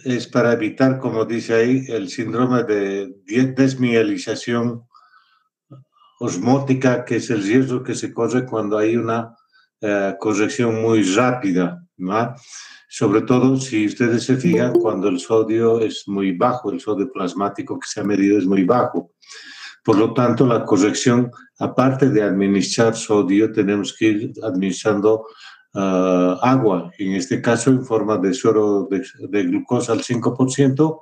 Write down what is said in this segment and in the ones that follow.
es para evitar, como dice ahí, el síndrome de desmielización osmótica, que es el riesgo que se corre cuando hay una corrección muy rápida, ¿no? Sobre todo si ustedes se fijan cuando el sodio es muy bajo, el sodio plasmático que se ha medido es muy bajo. Por lo tanto, la corrección, aparte de administrar sodio, tenemos que ir administrando agua, en este caso en forma de suero de glucosa al 5%,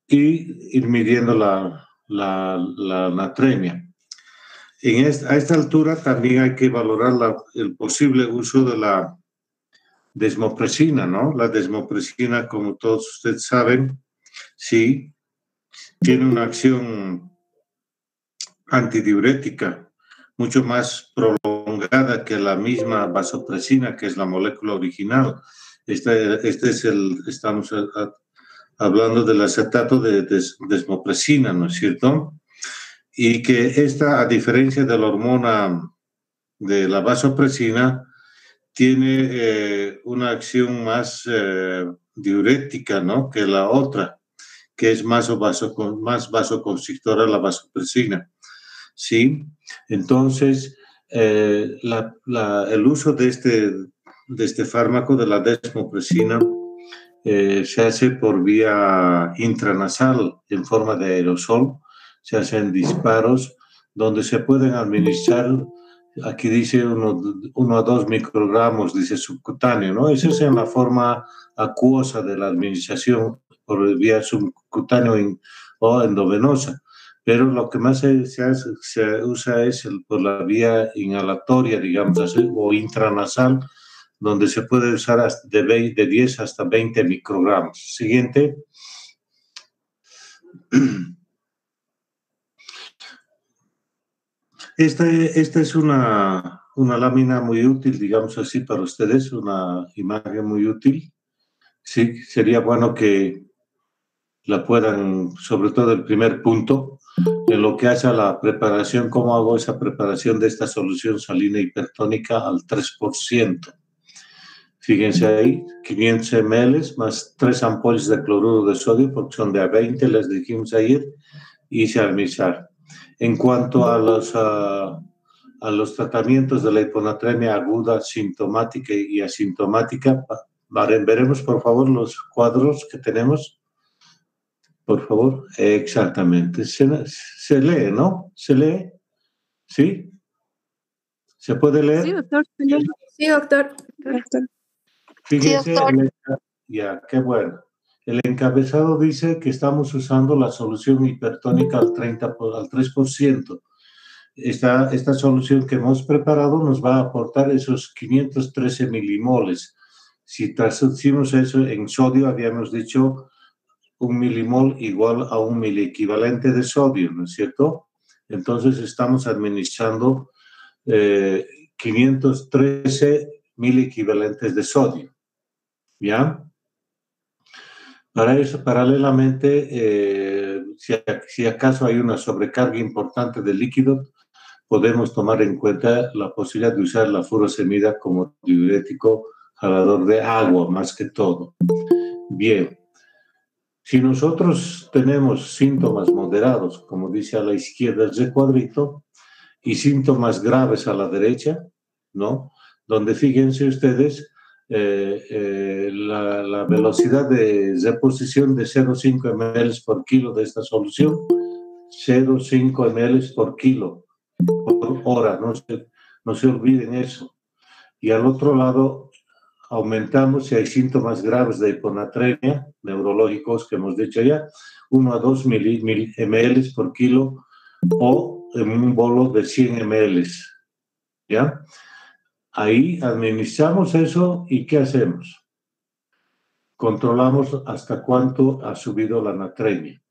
y ir midiendo la natremia. A esta altura también hay que valorar el posible uso de la desmopresina, ¿no? La desmopresina, como todos ustedes saben, sí, tiene una acción antidiurética mucho más prolongada que la misma vasopresina, que es la molécula original. Estamos hablando del acetato de desmopresina, ¿no es cierto? Y que esta, a diferencia de la hormona de la vasopresina, tiene una acción más diurética, ¿no?, que la otra, que es más vasoconstrictora, la vasopresina. ¿Sí? Entonces, el uso de este fármaco, de la desmopresina, se hace por vía intranasal en forma de aerosol. Se hacen disparos donde se pueden administrar, aquí dice 1 a 2 microgramos, dice subcutáneo, ¿no? Esa es en la forma acuosa de la administración por vía subcutáneo o endovenosa. Pero lo que más se usa es por la vía inhalatoria, digamos así, o intranasal, donde se puede usar hasta de 10 hasta 20 microgramos. Siguiente. Esta es una lámina muy útil, digamos así, para ustedes, una imagen muy útil. Sí, sería bueno que la puedan, sobre todo el primer punto, en lo que hace a la preparación, cómo hago esa preparación de esta solución salina hipertónica al 3%. Fíjense ahí, 500 ml más 3 ampollas de cloruro de sodio, porque son de a 20, les dijimos ayer, y se administrar. En cuanto a los tratamientos de la hiponatremia aguda, sintomática y asintomática, veremos por favor los cuadros que tenemos. Por favor, exactamente. Se lee, ¿no? ¿Se lee? ¿Sí? ¿Se puede leer? Sí, doctor. Sí, doctor. Fíjense, sí, doctor. Ya, qué bueno. El encabezado dice que estamos usando la solución hipertónica al 3%. Esta solución que hemos preparado nos va a aportar esos 513 milimoles. Si traducimos eso en sodio, habíamos dicho 1 milimol igual a 1 miliequivalente de sodio, ¿no es cierto? Entonces estamos administrando 513 miliequivalentes de sodio. ¿Ya? Para eso, paralelamente, si acaso hay una sobrecarga importante de líquido, podemos tomar en cuenta la posibilidad de usar la furosemida como diurético jalador de agua, más que todo. Bien. Si nosotros tenemos síntomas moderados, como dice a la izquierda ese cuadrito, y síntomas graves a la derecha, ¿no?, donde fíjense ustedes la velocidad de reposición de 0,5 ml por kilo de esta solución, 0,5 ml por kilo por hora, no se olviden eso. Y al otro lado, aumentamos si hay síntomas graves de hiponatremia, neurológicos que hemos dicho ya, 1 a 2 ml por kilo o en un bolo de 100 ml. ¿Ya? Ahí administramos eso y ¿qué hacemos? Controlamos hasta cuánto ha subido la natremia.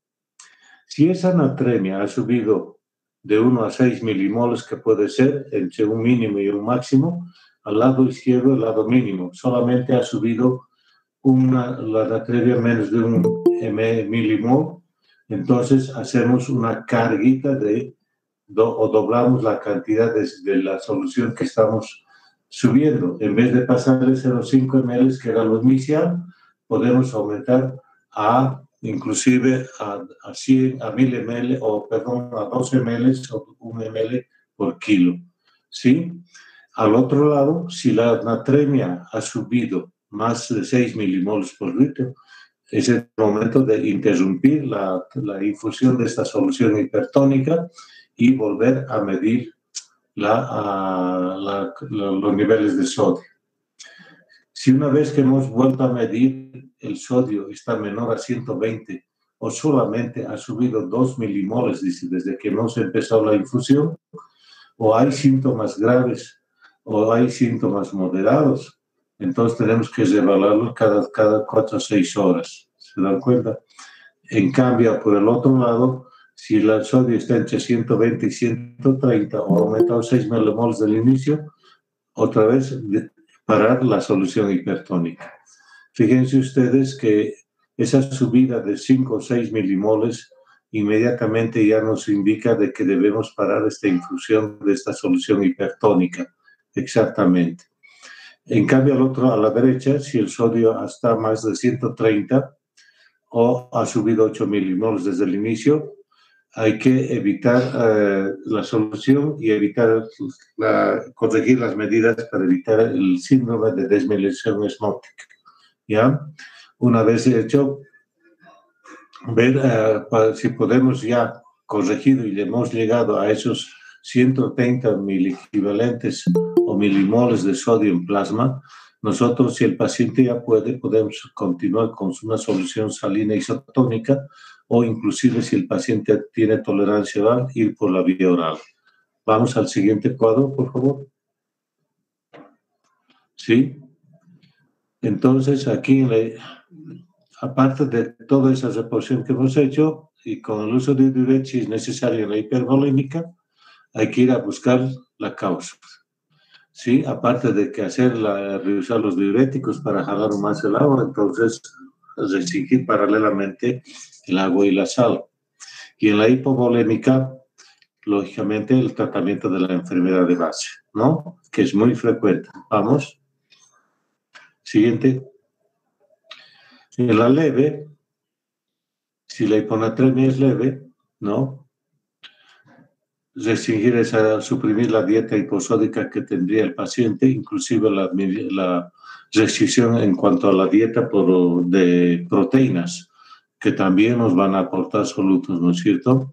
Si esa natremia ha subido de 1 a 6 milimoles, que puede ser entre un mínimo y un máximo, al lado izquierdo, el lado mínimo, solamente ha subido la natremia menos de 1 milimol, entonces hacemos una carguita o doblamos la cantidad de la solución que estamos subiendo. En vez de pasar de 0,5 ml, que era lo inicial, podemos aumentar inclusive a 100, a 1000 ml, o perdón, a 12 ml o 1 ml por kilo, ¿sí? Al otro lado, si la natremia ha subido más de 6 milimoles por litro, es el momento de interrumpir la infusión de esta solución hipertónica y volver a medir los niveles de sodio. Si una vez que hemos vuelto a medir el sodio está menor a 120 o solamente ha subido 2 milimoles desde que hemos empezado la infusión, o hay síntomas graves o hay síntomas moderados, entonces tenemos que reevaluarlos cada 4 o 6 horas. ¿Se dan cuenta? En cambio, por el otro lado, si el sodio está entre 120 y 130 o ha aumentado 6 milimoles del inicio, otra vez parar la solución hipertónica. Fíjense ustedes que esa subida de 5 o 6 milimoles inmediatamente ya nos indica de que debemos parar esta infusión de esta solución hipertónica. Exactamente. En cambio, a la derecha, si el sodio está más de 130 o ha subido 8 milimoles desde el inicio, hay que evitar la solución y corregir las medidas para evitar el síndrome de desmielización osmótica. ¿Ya? Una vez hecho, ver si podemos ya corregido y hemos llegado a esos 130 miliequivalentes o milimoles de sodio en plasma, nosotros, si el paciente ya puede, podemos continuar con una solución salina isotónica, o inclusive si el paciente tiene tolerancia oral, ir por la vía oral. Vamos al siguiente cuadro, por favor. ¿Sí? Entonces, aquí, aparte de toda esa reposición que hemos hecho, y con el uso de diuresis necesario en la hipervolémica, hay que ir a buscar la causa. ¿Sí? Aparte de que reusar los diuréticos para jalar más el agua, entonces restringir paralelamente el agua y la sal. Y en la hipovolémica, lógicamente, el tratamiento de la enfermedad de base, ¿no? Que es muy frecuente. Vamos. Siguiente. En la leve, si la hiponatremia es leve, ¿no? Restringir suprimir la dieta hiposódica que tendría el paciente, inclusive la restricción en cuanto a la dieta de proteínas, que también nos van a aportar solutos, ¿no es cierto?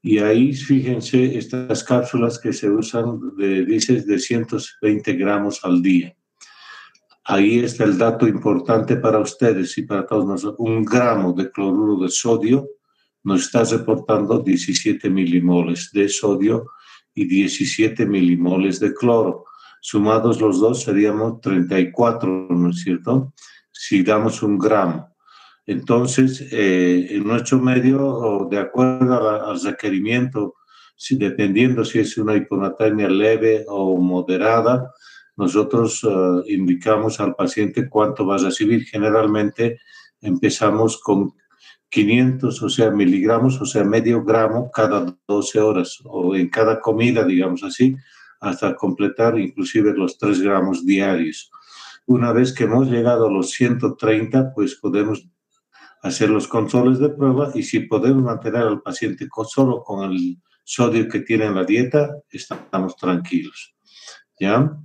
Y ahí, fíjense, estas cápsulas que se usan, dice, de 120 gramos al día. Ahí está el dato importante para ustedes y para todos nosotros. 1 gramo de cloruro de sodio nos está reportando 17 milimoles de sodio y 17 milimoles de cloro. Sumados los dos seríamos 34, ¿no es cierto? Si damos 1 gramo. Entonces, en nuestro medio, de acuerdo al requerimiento, dependiendo si es una hiponatremia leve o moderada, nosotros indicamos al paciente cuánto va a recibir. Generalmente empezamos con 500, o sea, miligramos, o sea, medio gramo cada 12 horas, o en cada comida, digamos así, hasta completar inclusive los 3 gramos diarios. Una vez que hemos llegado a los 130, pues podemos hacer los controles de prueba, y si podemos mantener al paciente solo con el sodio que tiene en la dieta, estamos tranquilos. ¿Ya?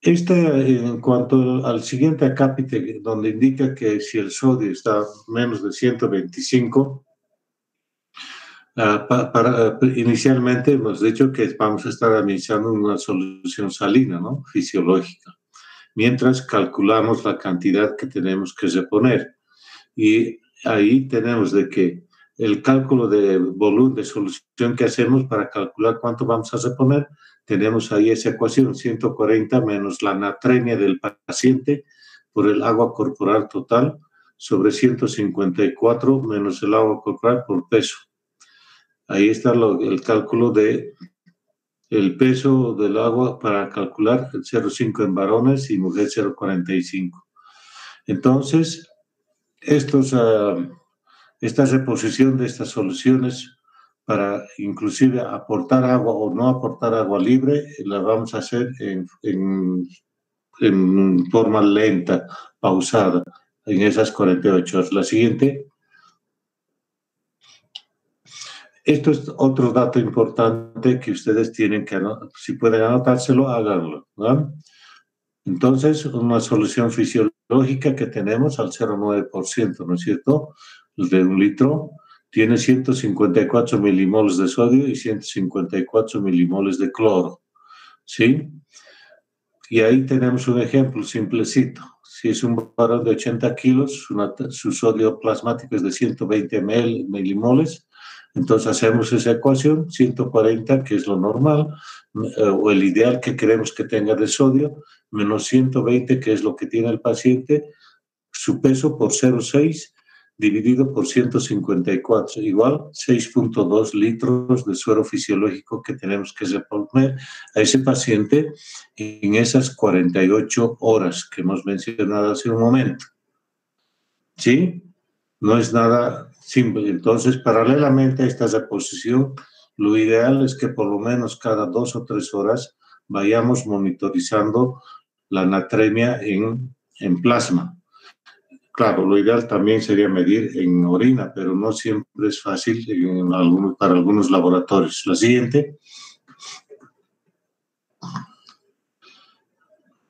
En cuanto al siguiente acápite, donde indica que si el sodio está menos de 125, inicialmente hemos dicho que vamos a estar administrando una solución salina, ¿no? Fisiológica, mientras calculamos la cantidad que tenemos que reponer. Y ahí tenemos de que el cálculo de volumen de solución que hacemos para calcular cuánto vamos a reponer, tenemos ahí esa ecuación, 140 menos la natremia del paciente por el agua corporal total sobre 154 menos el agua corporal por peso. Ahí está el cálculo de el peso del agua para calcular el 0,5 en varones y mujeres 0,45. Entonces, esta reposición de estas soluciones para inclusive aportar agua o no aportar agua libre, la vamos a hacer en en forma lenta, pausada, en esas 48 horas. La siguiente. Esto es otro dato importante que ustedes tienen que anotar. Si pueden anotárselo, háganlo, ¿no? Entonces, una solución fisiológica que tenemos al 0,9%, ¿no es cierto? De un litro tiene 154 milimoles de sodio y 154 milimoles de cloro, ¿sí? Y ahí tenemos un ejemplo simplecito. Si es un varón de 80 kilos, su sodio plasmático es de 120 milimoles, entonces hacemos esa ecuación, 140, que es lo normal, o el ideal que queremos que tenga de sodio, menos 120, que es lo que tiene el paciente, su peso por 0,6 dividido por 154, igual 6,2 litros de suero fisiológico que tenemos que reponer a ese paciente en esas 48 horas que hemos mencionado hace un momento. ¿Sí? No es nada simple. Entonces, paralelamente a esta reposición, lo ideal es que por lo menos cada 2 o 3 horas vayamos monitorizando la natremia en plasma. Claro, lo ideal también sería medir en orina, pero no siempre es fácil para algunos laboratorios. La siguiente.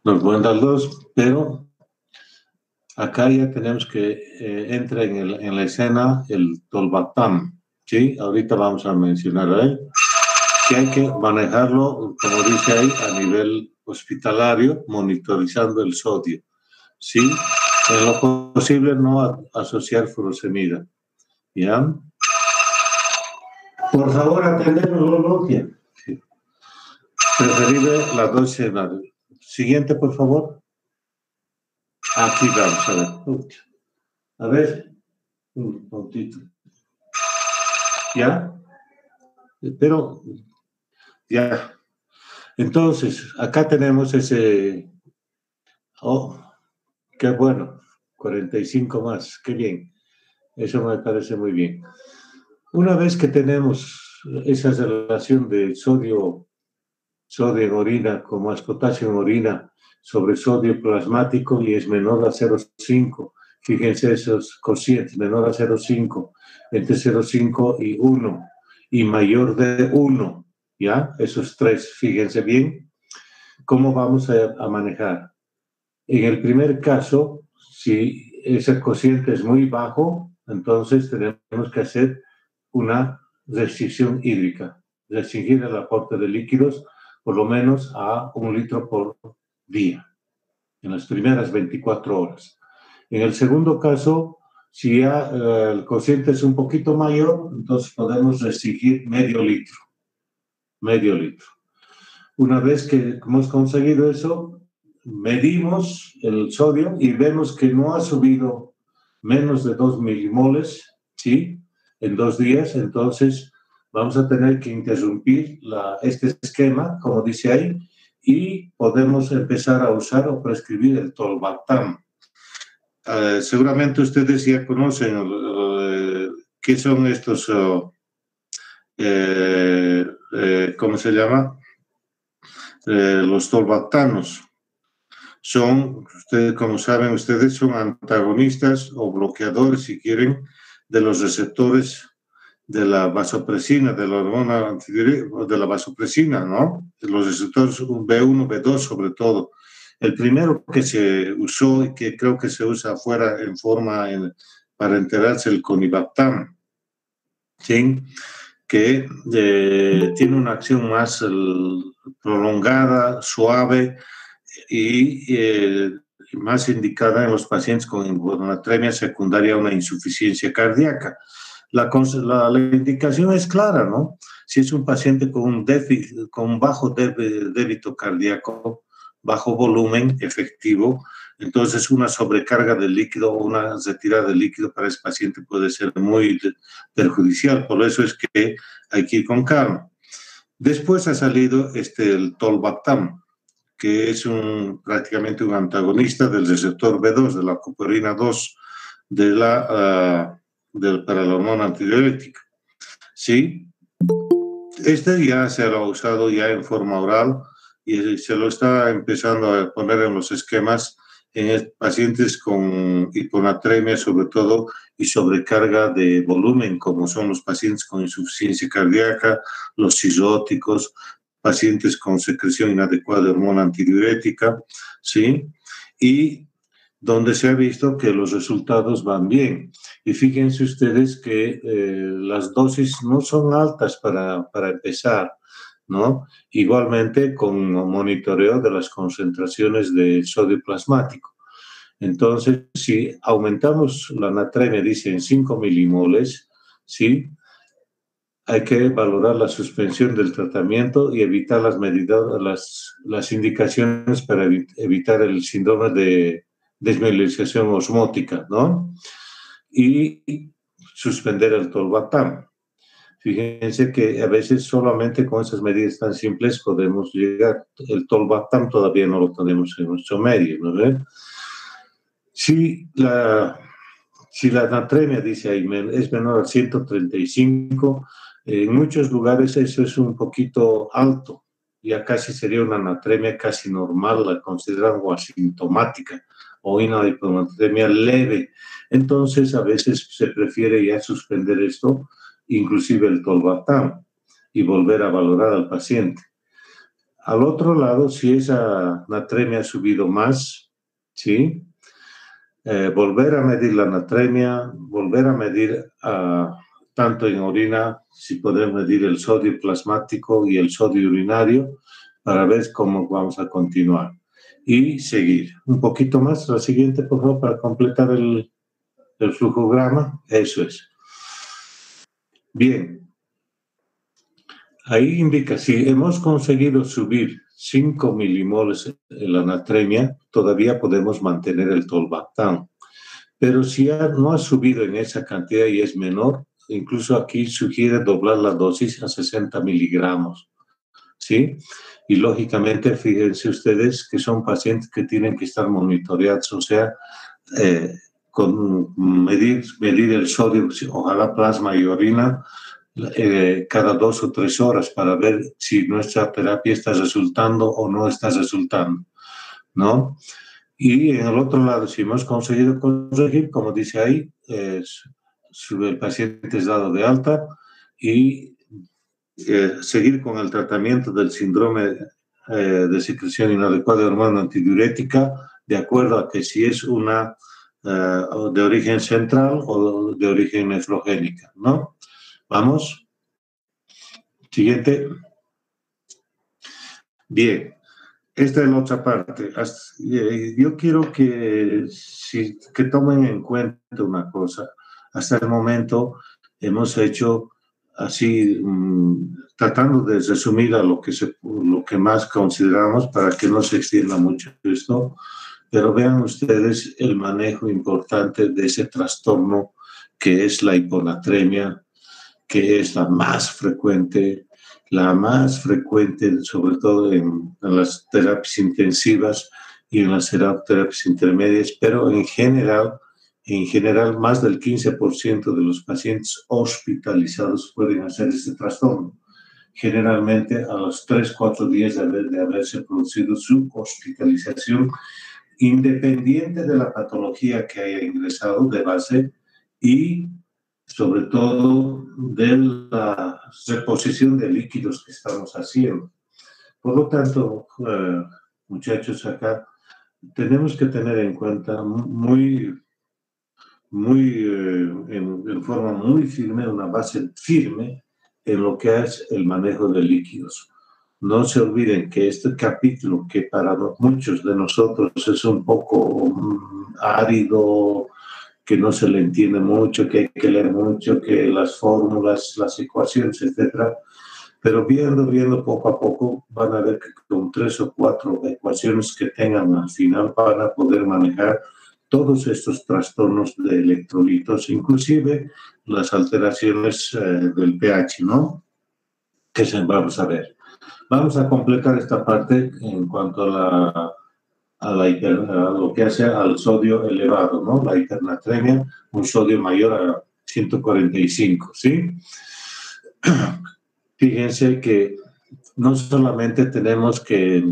Nos pueden dar dos, pero acá ya tenemos que entra en la escena el tolvaptan, ¿sí? Ahorita vamos a mencionar a él, que hay que manejarlo, como dice ahí, a nivel hospitalario, monitorizando el sodio, ¿sí? En lo posible no asociar furosemida, ¿ya? Por favor, atendemos Lotia. Sí. Preferible la dosis. Siguiente, por favor. Aquí vamos a ver. A ver, un momentito. ¿Ya? Pero, ya. Entonces, acá tenemos ese... Oh, qué bueno. 45 más, qué bien. Eso me parece muy bien. Una vez que tenemos esa relación de sodio en orina con más potasio en orina sobre sodio plasmático y es menor a 0,5. Fíjense esos cocientes, menor a 0,5, entre 0,5 y 1 y mayor de 1, ¿ya? Esos tres, fíjense bien cómo vamos a manejar. En el primer caso, si ese cociente es muy bajo, entonces tenemos que hacer una restricción hídrica, restringir el aporte de líquidos por lo menos a 1 litro por día, en las primeras 24 horas. En el segundo caso, si ya el cociente es un poquito mayor, entonces podemos restringir medio litro. Una vez que hemos conseguido eso, medimos el sodio y vemos que no ha subido menos de 2 milimoles, ¿sí? En 2 días, entonces vamos a tener que interrumpir este esquema, como dice ahí, y podemos empezar a usar o prescribir el tolvaptan. Seguramente ustedes ya conocen qué son estos, ¿cómo se llama? Los tolvaptanos. Son, ustedes, como saben ustedes, son antagonistas o bloqueadores, si quieren, de los receptores de la vasopresina, de la hormona de la vasopresina, ¿no? De los receptores B1, B2 sobre todo. El primero que se usó y que creo que se usa afuera en forma para enterarse, el conivaptan, ¿sí? Que tiene una acción más prolongada, suave y más indicada en los pacientes con hiponatremia secundaria a una insuficiencia cardíaca. La indicación es clara, ¿no? Si es un paciente con un déficit, con un bajo débito cardíaco, bajo volumen efectivo, entonces una sobrecarga de líquido o una retirada de líquido para ese paciente puede ser muy perjudicial. Por eso es que hay que ir con calma. Después ha salido el tolvaptan, que es prácticamente un antagonista del receptor B2, de la cuperina 2, para la hormona antidiurética. ¿Sí? Este ya se ha usado ya en forma oral y se lo está empezando a poner en los esquemas en pacientes con hiponatremia sobre todo y sobrecarga de volumen, como son los pacientes con insuficiencia cardíaca, los cirróticos, pacientes con secreción inadecuada de hormona antidiurética, ¿sí? Y donde se ha visto que los resultados van bien. Y fíjense ustedes que las dosis no son altas para empezar, ¿no? Igualmente con monitoreo de las concentraciones de sodio plasmático. Entonces, si aumentamos la natremia, dice, en 5 milimoles, ¿sí? Hay que valorar la suspensión del tratamiento y evitar las indicaciones para evitar el síndrome de desmineralización osmótica, ¿no? Y suspender el tolvaptan. Fíjense que a veces solamente con esas medidas tan simples podemos llegar. El tolvaptan todavía no lo tenemos en nuestro medio, ¿no? Si la natremia, dice ahí, es menor a 135, en muchos lugares eso es un poquito alto. Ya casi sería una natremia casi normal, la consideran o asintomática o una hiponatremia leve. Entonces, a veces se prefiere ya suspender esto, inclusive el tolvaptan, y volver a valorar al paciente. Al otro lado, si esa natremia ha subido más, ¿sí? Volver a medir la natremia, volver a medir tanto en orina, si podemos medir el sodio plasmático y el sodio urinario, para ver cómo vamos a continuar. Y seguir. Un poquito más, la siguiente, por favor, para completar el flujograma. Eso es. Bien. Ahí indica, si hemos conseguido subir 5 milimoles en la natremia, todavía podemos mantener el tolvaptan. Pero si no ha subido en esa cantidad y es menor, incluso aquí sugiere doblar la dosis a 60 miligramos, ¿sí? Y lógicamente, fíjense ustedes que son pacientes que tienen que estar monitoreados, o sea, con medir el sodio, ojalá plasma y orina, cada 2 o 3 horas para ver si nuestra terapia está resultando o no está resultando, ¿no? Y en el otro lado, si hemos conseguido corregir, como dice ahí, el paciente es dado de alta y seguir con el tratamiento del síndrome de secreción inadecuada de hormona antidiurética, de acuerdo a que si es una de origen central o de origen nefrogénica, ¿no? Vamos. Siguiente. Bien. Esta es la otra parte. Yo quiero que tomen en cuenta una cosa. Hasta el momento hemos hecho así, tratando de resumir a lo que más consideramos para que no se extienda mucho esto, pero vean ustedes el manejo importante de ese trastorno que es la hiponatremia, que es la más frecuente sobre todo en las terapias intensivas y en las terapias intermedias, pero en general, más del 15% de los pacientes hospitalizados pueden hacer este trastorno. Generalmente a los 3-4 días de haberse producido su hospitalización, independiente de la patología que haya ingresado de base y sobre todo de la reposición de líquidos que estamos haciendo. Por lo tanto, muchachos, acá tenemos que tener en cuenta en forma muy firme, una base firme en lo que es el manejo de líquidos. No se olviden que este capítulo, que para muchos de nosotros es un poco árido, que no se le entiende mucho, que hay que leer mucho, que las fórmulas, las ecuaciones, etcétera. Pero viendo poco a poco, van a ver que con 3 o 4 ecuaciones que tengan al final van a poder manejar todos estos trastornos de electrolitos, inclusive las alteraciones del pH, ¿no? Que vamos a ver. Vamos a completar esta parte en cuanto a lo que hace al sodio elevado, ¿no? La hipernatremia, un sodio mayor a 145, ¿sí? Fíjense que no solamente tenemos que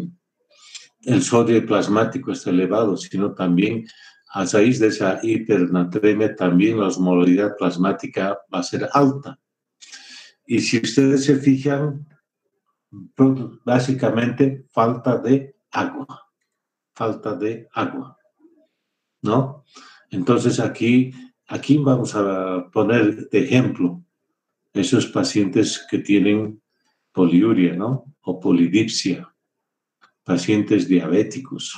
el sodio plasmático está elevado, sino también a raíz de esa hipernatremia también la osmolaridad plasmática va a ser alta. Y si ustedes se fijan, básicamente falta de agua, ¿no? Entonces aquí vamos a poner de ejemplo esos pacientes que tienen poliuria, ¿no? O polidipsia, pacientes diabéticos,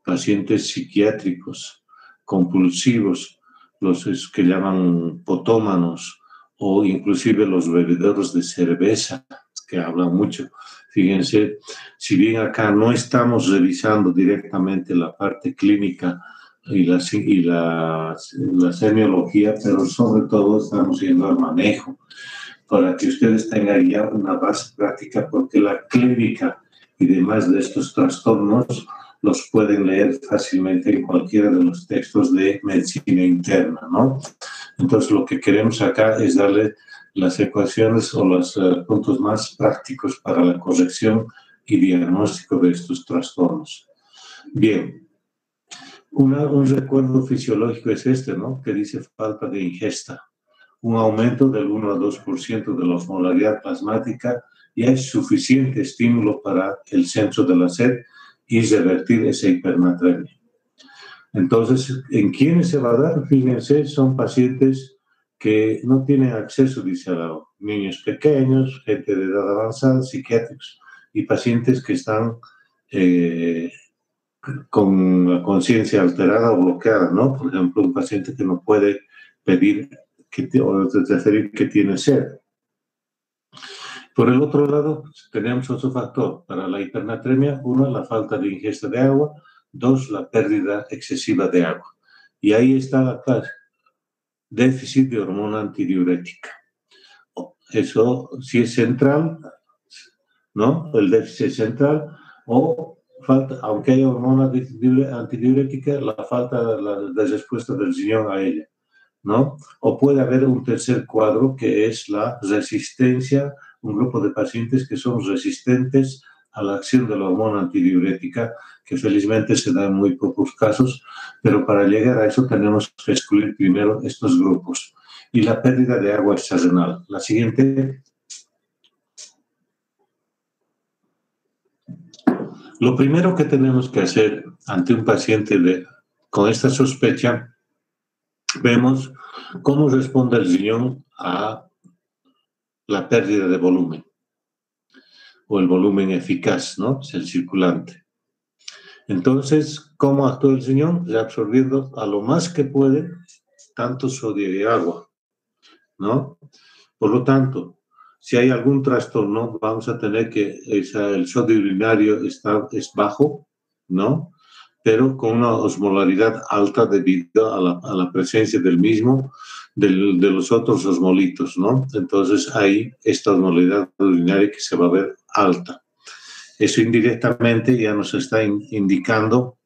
pacientes psiquiátricos, compulsivos, los que llaman potómanos, o inclusive los bebedores de cerveza, que hablan mucho. Fíjense, si bien acá no estamos revisando directamente la parte clínica y la semiología, pero sobre todo estamos yendo al manejo, para que ustedes tengan ya una base práctica, porque la clínica y demás de estos trastornos los pueden leer fácilmente en cualquiera de los textos de medicina interna, ¿no? Entonces, lo que queremos acá es darle las ecuaciones o los puntos más prácticos para la corrección y diagnóstico de estos trastornos. Bien, un recuerdo fisiológico es este, ¿no? Que dice falta de ingesta. Un aumento del 1 a 2% de la osmolaridad plasmática ya es suficiente estímulo para el centro de la sed y revertir esa hipernatremia. Entonces, ¿en quiénes se va a dar? Fíjense, son pacientes que no tienen acceso, dice al lado, niños pequeños, gente de edad avanzada, psiquiátricos y pacientes que están con la conciencia alterada o bloqueada, ¿no? Por ejemplo, un paciente que no puede pedir o referir que tiene sed. Por el otro lado, tenemos otro factor para la hipernatremia. Uno, la falta de ingesta de agua. Dos, la pérdida excesiva de agua. Y ahí está la clase. Déficit de hormona antidiurética. Eso sí es central, ¿no? El déficit es central. O falta, aunque haya hormona antidiurética, la falta de respuesta del riñón a ella, ¿no? O puede haber un tercer cuadro que es la resistencia, un grupo de pacientes que son resistentes a la acción de la hormona antidiurética, que felizmente se da en muy pocos casos, pero para llegar a eso tenemos que excluir primero estos grupos. Y la pérdida de agua extrarrenal. La siguiente. Lo primero que tenemos que hacer ante un paciente con esta sospecha, vemos cómo responde el riñón a la pérdida de volumen, o el volumen eficaz, ¿no? Es el circulante. Entonces, ¿cómo actúa el riñón? Reabsorbiendo a lo más que puede tanto sodio y agua, ¿no? Por lo tanto, si hay algún trastorno, vamos a tener que el sodio urinario es bajo, ¿no? Pero con una osmolaridad alta debido a la presencia del mismo, de los otros osmolitos, ¿no? Entonces hay esta osmolaridad urinaria que se va a ver alta. Eso indirectamente ya nos está indicando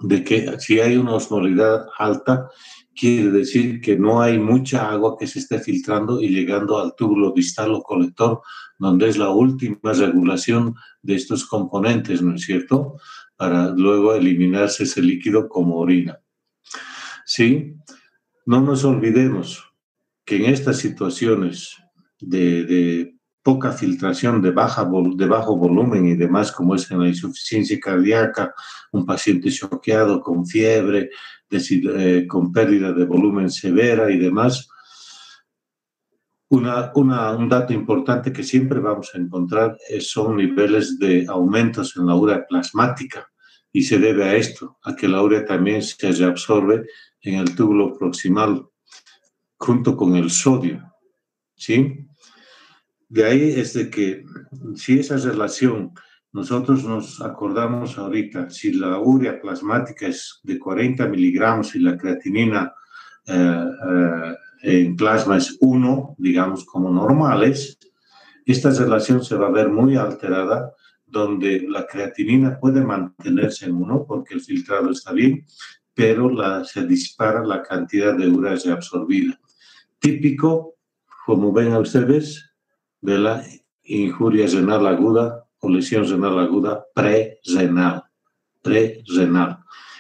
de que si hay una osmolaridad alta, quiere decir que no hay mucha agua que se esté filtrando y llegando al túbulo distal o colector, donde es la última regulación de estos componentes, ¿no es cierto?, para luego eliminarse ese líquido como orina. ¿Sí? No nos olvidemos que en estas situaciones de poca filtración, de bajo volumen y demás, como es en la insuficiencia cardíaca, un paciente choqueado con fiebre, con pérdida de volumen severa y demás, un dato importante que siempre vamos a encontrar son niveles de aumentos en la urea plasmática, y se debe a esto, a que la urea también se reabsorbe en el túbulo proximal junto con el sodio, ¿sí? De ahí es de que si esa relación nosotros nos acordamos ahorita, si la urea plasmática es de 40 miligramos y la creatinina en plasma es 1, digamos como normales, esta relación se va a ver muy alterada, donde la creatinina puede mantenerse en 1 porque el filtrado está bien, pero se dispara la cantidad de urea reabsorbida. Típico, como ven a ustedes, de la injuria renal aguda o lesión renal aguda prerrenal.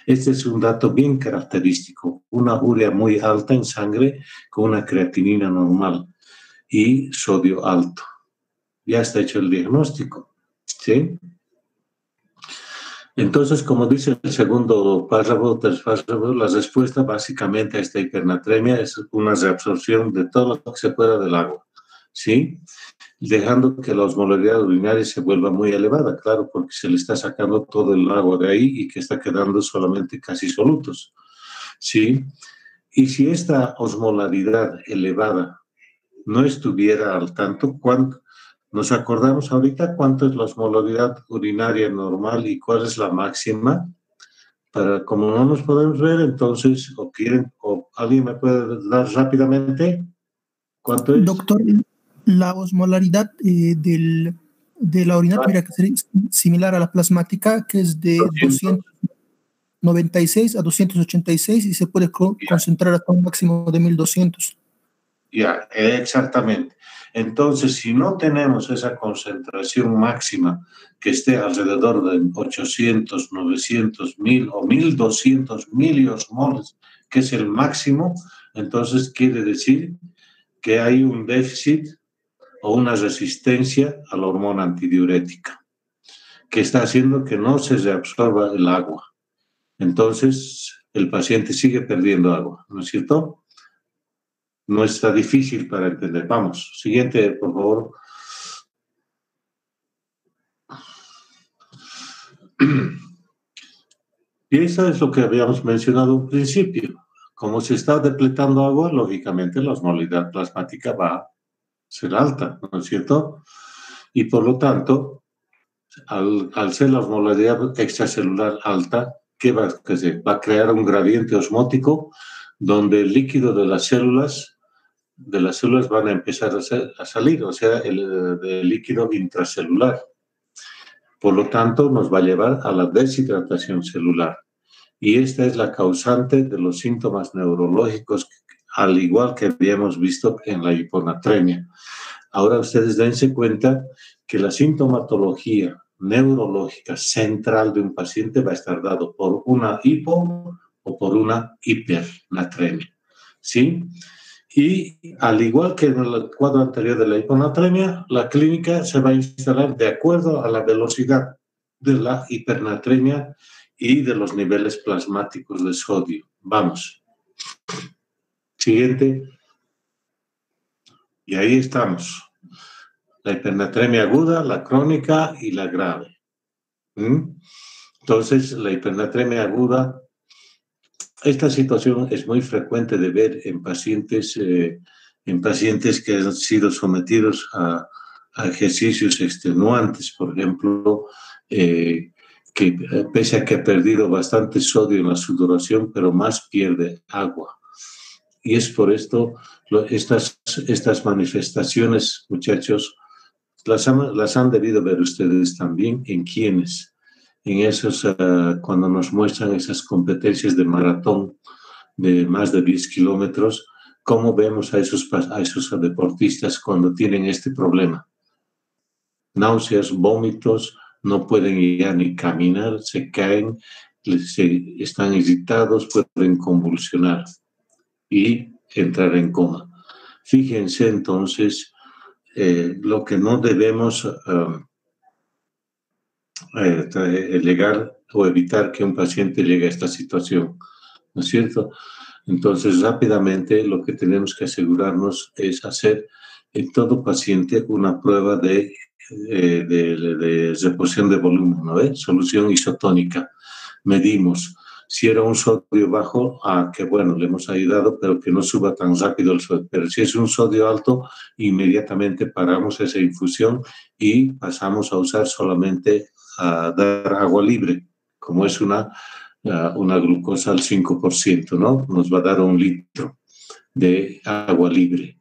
Este es un dato bien característico, una urea muy alta en sangre con una creatinina normal y sodio alto. Ya está hecho el diagnóstico, ¿sí? Entonces, como dice el segundo párrafo, la respuesta básicamente a esta hipernatremia es una reabsorción de todo lo que se pueda del agua, ¿sí? Dejando que la osmolaridad urinaria se vuelva muy elevada, claro, porque se le está sacando todo el agua de ahí y que está quedando solamente casi solutos, ¿sí? Y si esta osmolaridad elevada no estuviera al tanto, ¿cuánto? ¿Nos acordamos ahorita cuánto es la osmolaridad urinaria normal y cuál es la máxima? Para, como no nos podemos ver, entonces, o quieren, o alguien me puede dar rápidamente, ¿cuánto es? Doctor, la osmolaridad de la orina tuviera que ser similar a la plasmática, que es de 296 a 286 y se puede concentrar hasta un máximo de 1200. Ya, exactamente. Entonces, si no tenemos esa concentración máxima que esté alrededor de 800, 900, 1000 o 1200 miliosmoles, que es el máximo, entonces quiere decir que hay un déficit o una resistencia a la hormona antidiurética, que está haciendo que no se reabsorba el agua. Entonces, el paciente sigue perdiendo agua, ¿no es cierto? No está difícil para entender. Vamos, siguiente, por favor. Y eso es lo que habíamos mencionado al principio. Como se está depletando agua, lógicamente la osmolaridad plasmática va a ser alta, ¿no es cierto? Y por lo tanto, al ser la osmolaridad extracelular alta, ¿qué va a hacer? Va a crear un gradiente osmótico donde el líquido de las células van a empezar a salir, o sea, el líquido intracelular. Por lo tanto, nos va a llevar a la deshidratación celular. Y esta es la causante de los síntomas neurológicos, al igual que habíamos visto en la hiponatremia. Ahora ustedes dense cuenta que la sintomatología neurológica central de un paciente va a estar dado por una hipo o por una hipernatremia, ¿sí? Y al igual que en el cuadro anterior de la hiponatremia, la clínica se va a instalar de acuerdo a la velocidad de la hipernatremia y de los niveles plasmáticos de sodio. Vamos. Siguiente. Y ahí estamos. La hipernatremia aguda, la crónica y la grave. Entonces, la hipernatremia aguda, esta situación es muy frecuente de ver en pacientes que han sido sometidos a ejercicios extenuantes, por ejemplo, que pese a que ha perdido bastante sodio en la sudoración, pero más pierde agua. Y es por esto, estas manifestaciones, muchachos, las han debido ver ustedes también en quienes, en esos, cuando nos muestran esas competencias de maratón de más de 10 kilómetros, cómo vemos a esos deportistas cuando tienen este problema. Náuseas, vómitos, no pueden ya ni caminar, se caen, están irritados, pueden convulsionar y entrar en coma. Fíjense entonces lo que no debemos llegar o evitar que un paciente llegue a esta situación, ¿no es cierto? Entonces, rápidamente lo que tenemos que asegurarnos es hacer en todo paciente una prueba de reposición de volumen, ¿no ves? Solución isotónica. Medimos. Si era un sodio bajo, que bueno, le hemos ayudado, pero que no suba tan rápido el sodio. Pero si es un sodio alto, inmediatamente paramos esa infusión y pasamos a usar solamente a dar agua libre, como es una glucosa al 5%, ¿no? Nos va a dar 1 litro de agua libre.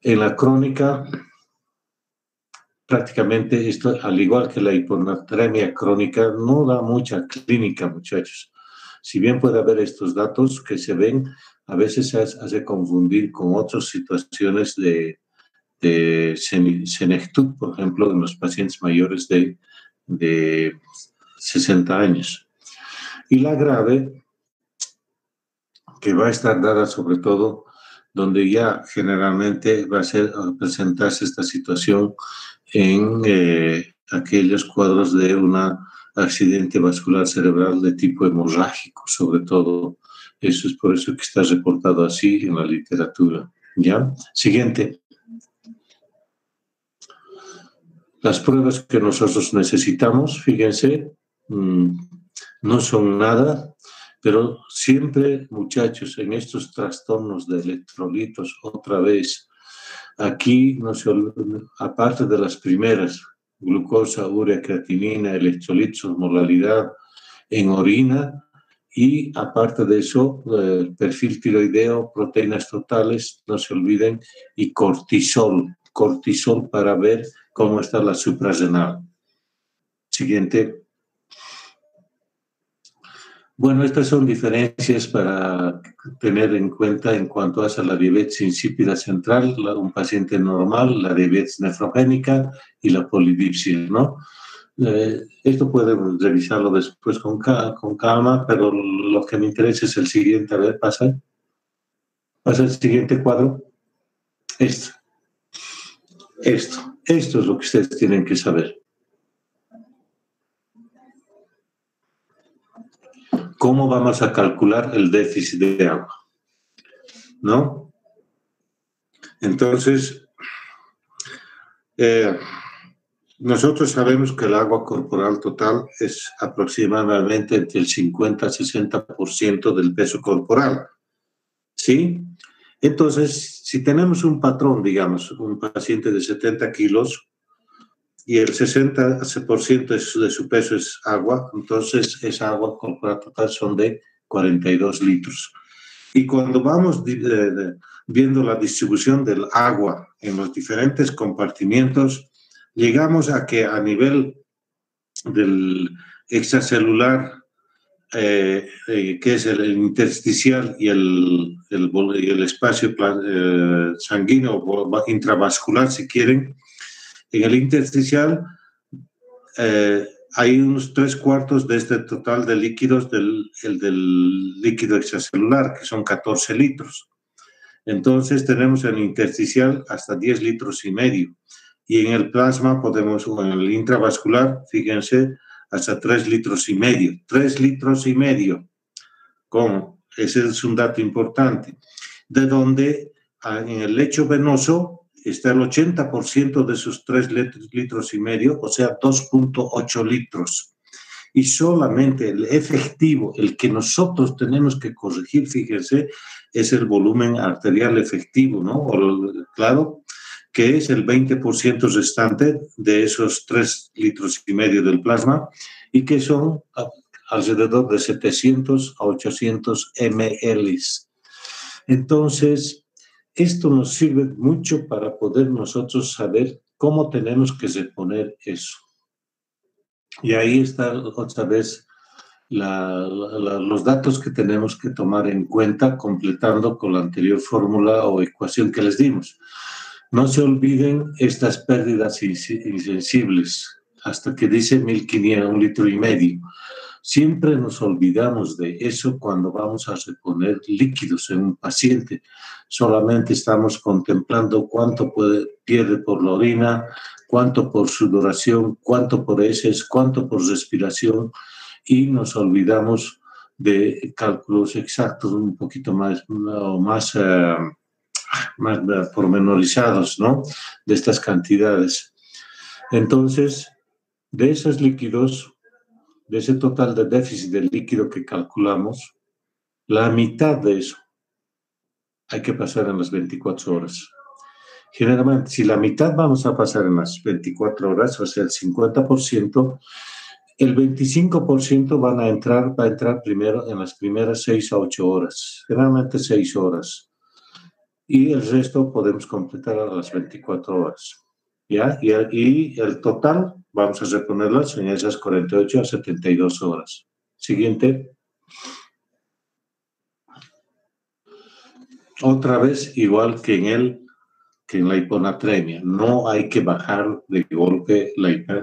En la crónica, prácticamente esto, al igual que la hiponatremia crónica, no da mucha clínica, muchachos. Si bien puede haber estos datos que se ven, a veces se hace confundir con otras situaciones de senectud, por ejemplo, en los pacientes mayores de 60 años. Y la grave, que va a estar dada sobre todo donde ya generalmente va a presentarse esta situación en aquellos cuadros de un accidente vascular cerebral de tipo hemorrágico, sobre todo. Eso es por eso que está reportado así en la literatura. ¿Ya? Siguiente. Las pruebas que nosotros necesitamos, fíjense, no son nada, pero siempre, muchachos, en estos trastornos de electrolitos, otra vez, aquí, no se olviden, aparte de las primeras, glucosa, urea, creatinina, electrolitos, osmolalidad en orina, y aparte de eso, perfil tiroideo, proteínas totales, no se olviden, y cortisol para ver cómo está la suprarrenal. Siguiente. Bueno, estas son diferencias para tener en cuenta en cuanto a la diabetes insípida central, un paciente normal, la diabetes nefrogénica y la polidipsia, ¿no? Esto pueden revisarlo después con calma, pero lo que me interesa es el siguiente. A ver, pasa el siguiente cuadro. Esto es lo que ustedes tienen que saber. ¿Cómo vamos a calcular el déficit de agua? ¿No? Entonces, nosotros sabemos que el agua corporal total es aproximadamente entre el 50 a 60% del peso corporal. ¿Sí? Entonces, si tenemos un patrón, digamos, un paciente de 70 kilos y el 60% de su peso es agua, entonces esa agua corporal total son de 42 litros. Y cuando vamos viendo la distribución del agua en los diferentes compartimientos, llegamos a que a nivel del extracelular, que es el intersticial y el espacio sanguíneo intravascular, si quieren, en el intersticial hay unos 3/4 de este total de líquidos del líquido extracelular, que son 14 litros. Entonces tenemos en el intersticial hasta 10 litros y medio. Y en el plasma podemos, o en el intravascular, fíjense, hasta 3 litros y medio. 3 litros y medio. ¿Cómo? Ese es un dato importante. De donde en el lecho venoso está el 80% de esos 3 litros y medio, o sea, 2.8 litros. Y solamente el efectivo, el que nosotros tenemos que corregir, fíjense, es el volumen arterial efectivo, ¿no? Claro, que es el 20% restante de esos 3 litros y medio del plasma y que son alrededor de 700 a 800 ml. Entonces, esto nos sirve mucho para poder nosotros saber cómo tenemos que reponer eso. Y ahí está otra vez los datos que tenemos que tomar en cuenta, completando con la anterior fórmula o ecuación que les dimos. No se olviden estas pérdidas insensibles, hasta que dice 1500, 1,5 litros. Siempre nos olvidamos de eso cuando vamos a reponer líquidos en un paciente. Solamente estamos contemplando cuánto pierde por la orina, cuánto por sudoración, cuánto por heces, cuánto por respiración, y nos olvidamos de cálculos exactos un poquito más pormenorizados, ¿no? De estas cantidades. Entonces, de esos líquidos, de ese total de déficit de líquido que calculamos, la mitad de eso hay que pasar en las 24 horas. Generalmente, si la mitad vamos a pasar en las 24 horas, o sea, el 50%, el 25% va a entrar primero en las primeras 6 a 8 horas, generalmente 6 horas. Y el resto podemos completar a las 24 horas. ¿Ya? Y el total vamos a reponerlas en esas 48 a 72 horas. Siguiente. Otra vez, igual que en el que en la hiponatremia. No hay que bajar de golpe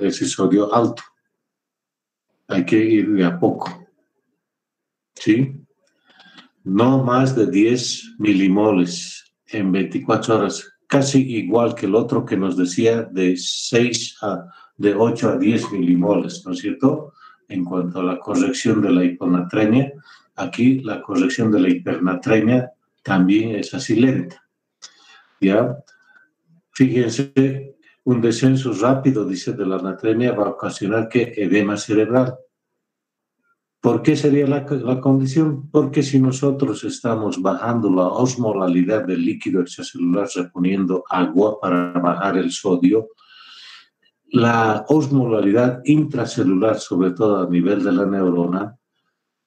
ese sodio alto. Hay que ir de a poco. ¿Sí? No más de 10 milimoles en 24 horas. Casi igual que el otro que nos decía de 8 a 10 milimoles, ¿no es cierto? En cuanto a la corrección de la hiponatremia, aquí la corrección de la hipernatremia también es así lenta. ¿Ya? Fíjense, un descenso rápido, dice, de la natremia va a ocasionar que edema cerebral. ¿Por qué sería la condición? Porque si nosotros estamos bajando la osmolalidad del líquido extracelular reponiendo agua para bajar el sodio, la osmolalidad intracelular, sobre todo a nivel de la neurona,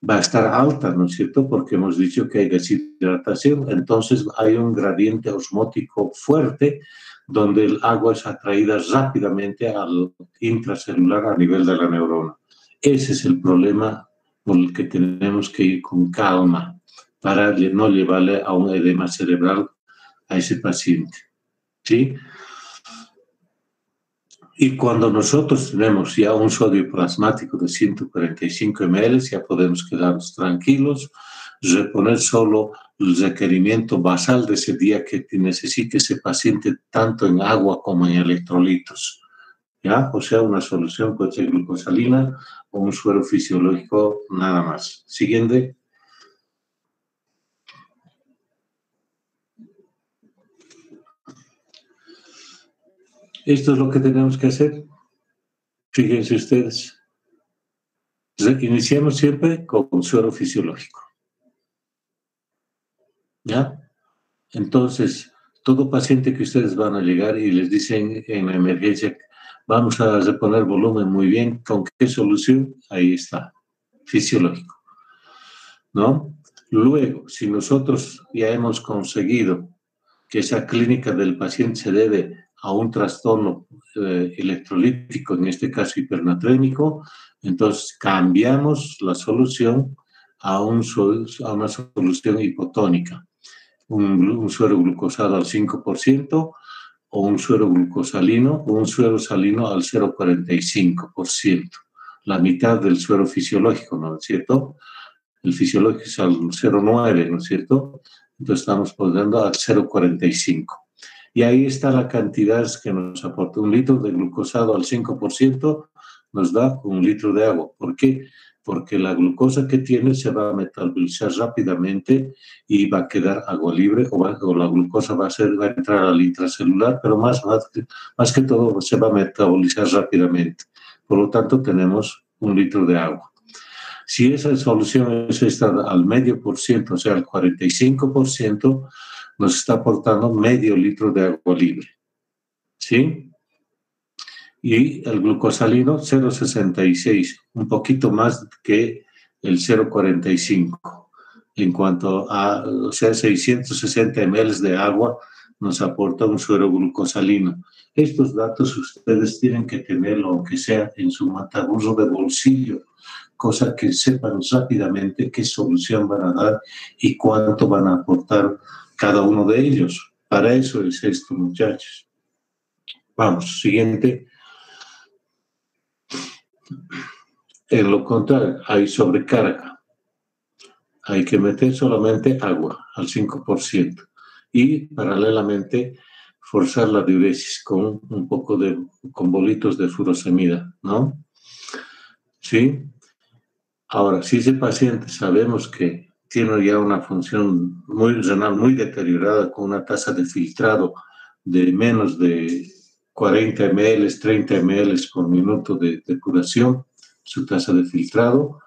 va a estar alta, ¿no es cierto? Porque hemos dicho que hay deshidratación, entonces hay un gradiente osmótico fuerte donde el agua es atraída rápidamente al intracelular a nivel de la neurona. Ese es el problema por el que tenemos que ir con calma para no llevarle a un edema cerebral a ese paciente, ¿sí? Y cuando nosotros tenemos ya un sodio plasmático de 145 ml, ya podemos quedarnos tranquilos, reponer solo el requerimiento basal de ese día que necesite ese paciente tanto en agua como en electrolitos, ¿ya? O sea, una solución puede ser glucosalina o un suero fisiológico nada más. Siguiente. Esto es lo que tenemos que hacer. Fíjense ustedes. Iniciamos siempre con un suero fisiológico. ¿Ya? Entonces, todo paciente que ustedes van a llegar y les dicen en la emergencia, vamos a reponer volumen muy bien, ¿con qué solución? Ahí está, fisiológico, ¿no? Luego, si nosotros ya hemos conseguido que esa clínica del paciente se debe a un trastorno electrolítico, en este caso hipernatrémico, entonces cambiamos la solución a una solución hipotónica. Un suero glucosado al 5% o un suero glucosalino o un suero salino al 0,45%. La mitad del suero fisiológico, ¿no es cierto? El fisiológico es al 0,9, ¿no es cierto? Entonces estamos poniendo al 0,45. Y ahí está la cantidad que nos aporta. 1 litro de glucosado al 5% nos da 1 litro de agua. ¿Por qué? Porque la glucosa que tiene se va a metabolizar rápidamente y va a quedar agua libre o la glucosa va a entrar al intracelular, pero más que todo se va a metabolizar rápidamente. Por lo tanto, tenemos 1 litro de agua. Si esa solución es esta al 0,5%, o sea, al 45%, nos está aportando medio litro de agua libre. ¿Sí? Y el glucosalino 0,66, un poquito más que el 0,45. En cuanto a, o sea, 660 ml de agua nos aporta un suero glucosalino. Estos datos ustedes tienen que tenerlo, aunque sea en su mataburro de bolsillo, cosa que sepan rápidamente qué solución van a dar y cuánto van a aportar cada uno de ellos. Para eso es esto, muchachos. Vamos, siguiente. En lo contrario, hay sobrecarga. Hay que meter solamente agua al 5% y paralelamente forzar la diuresis con un poco con bolitos de furosemida, ¿no? ¿Sí? Ahora, si ese paciente sabemos que tiene ya una función renal muy deteriorada con una tasa de filtrado de menos de 40 ml, 30 ml por minuto de depuración, su tasa de filtrado,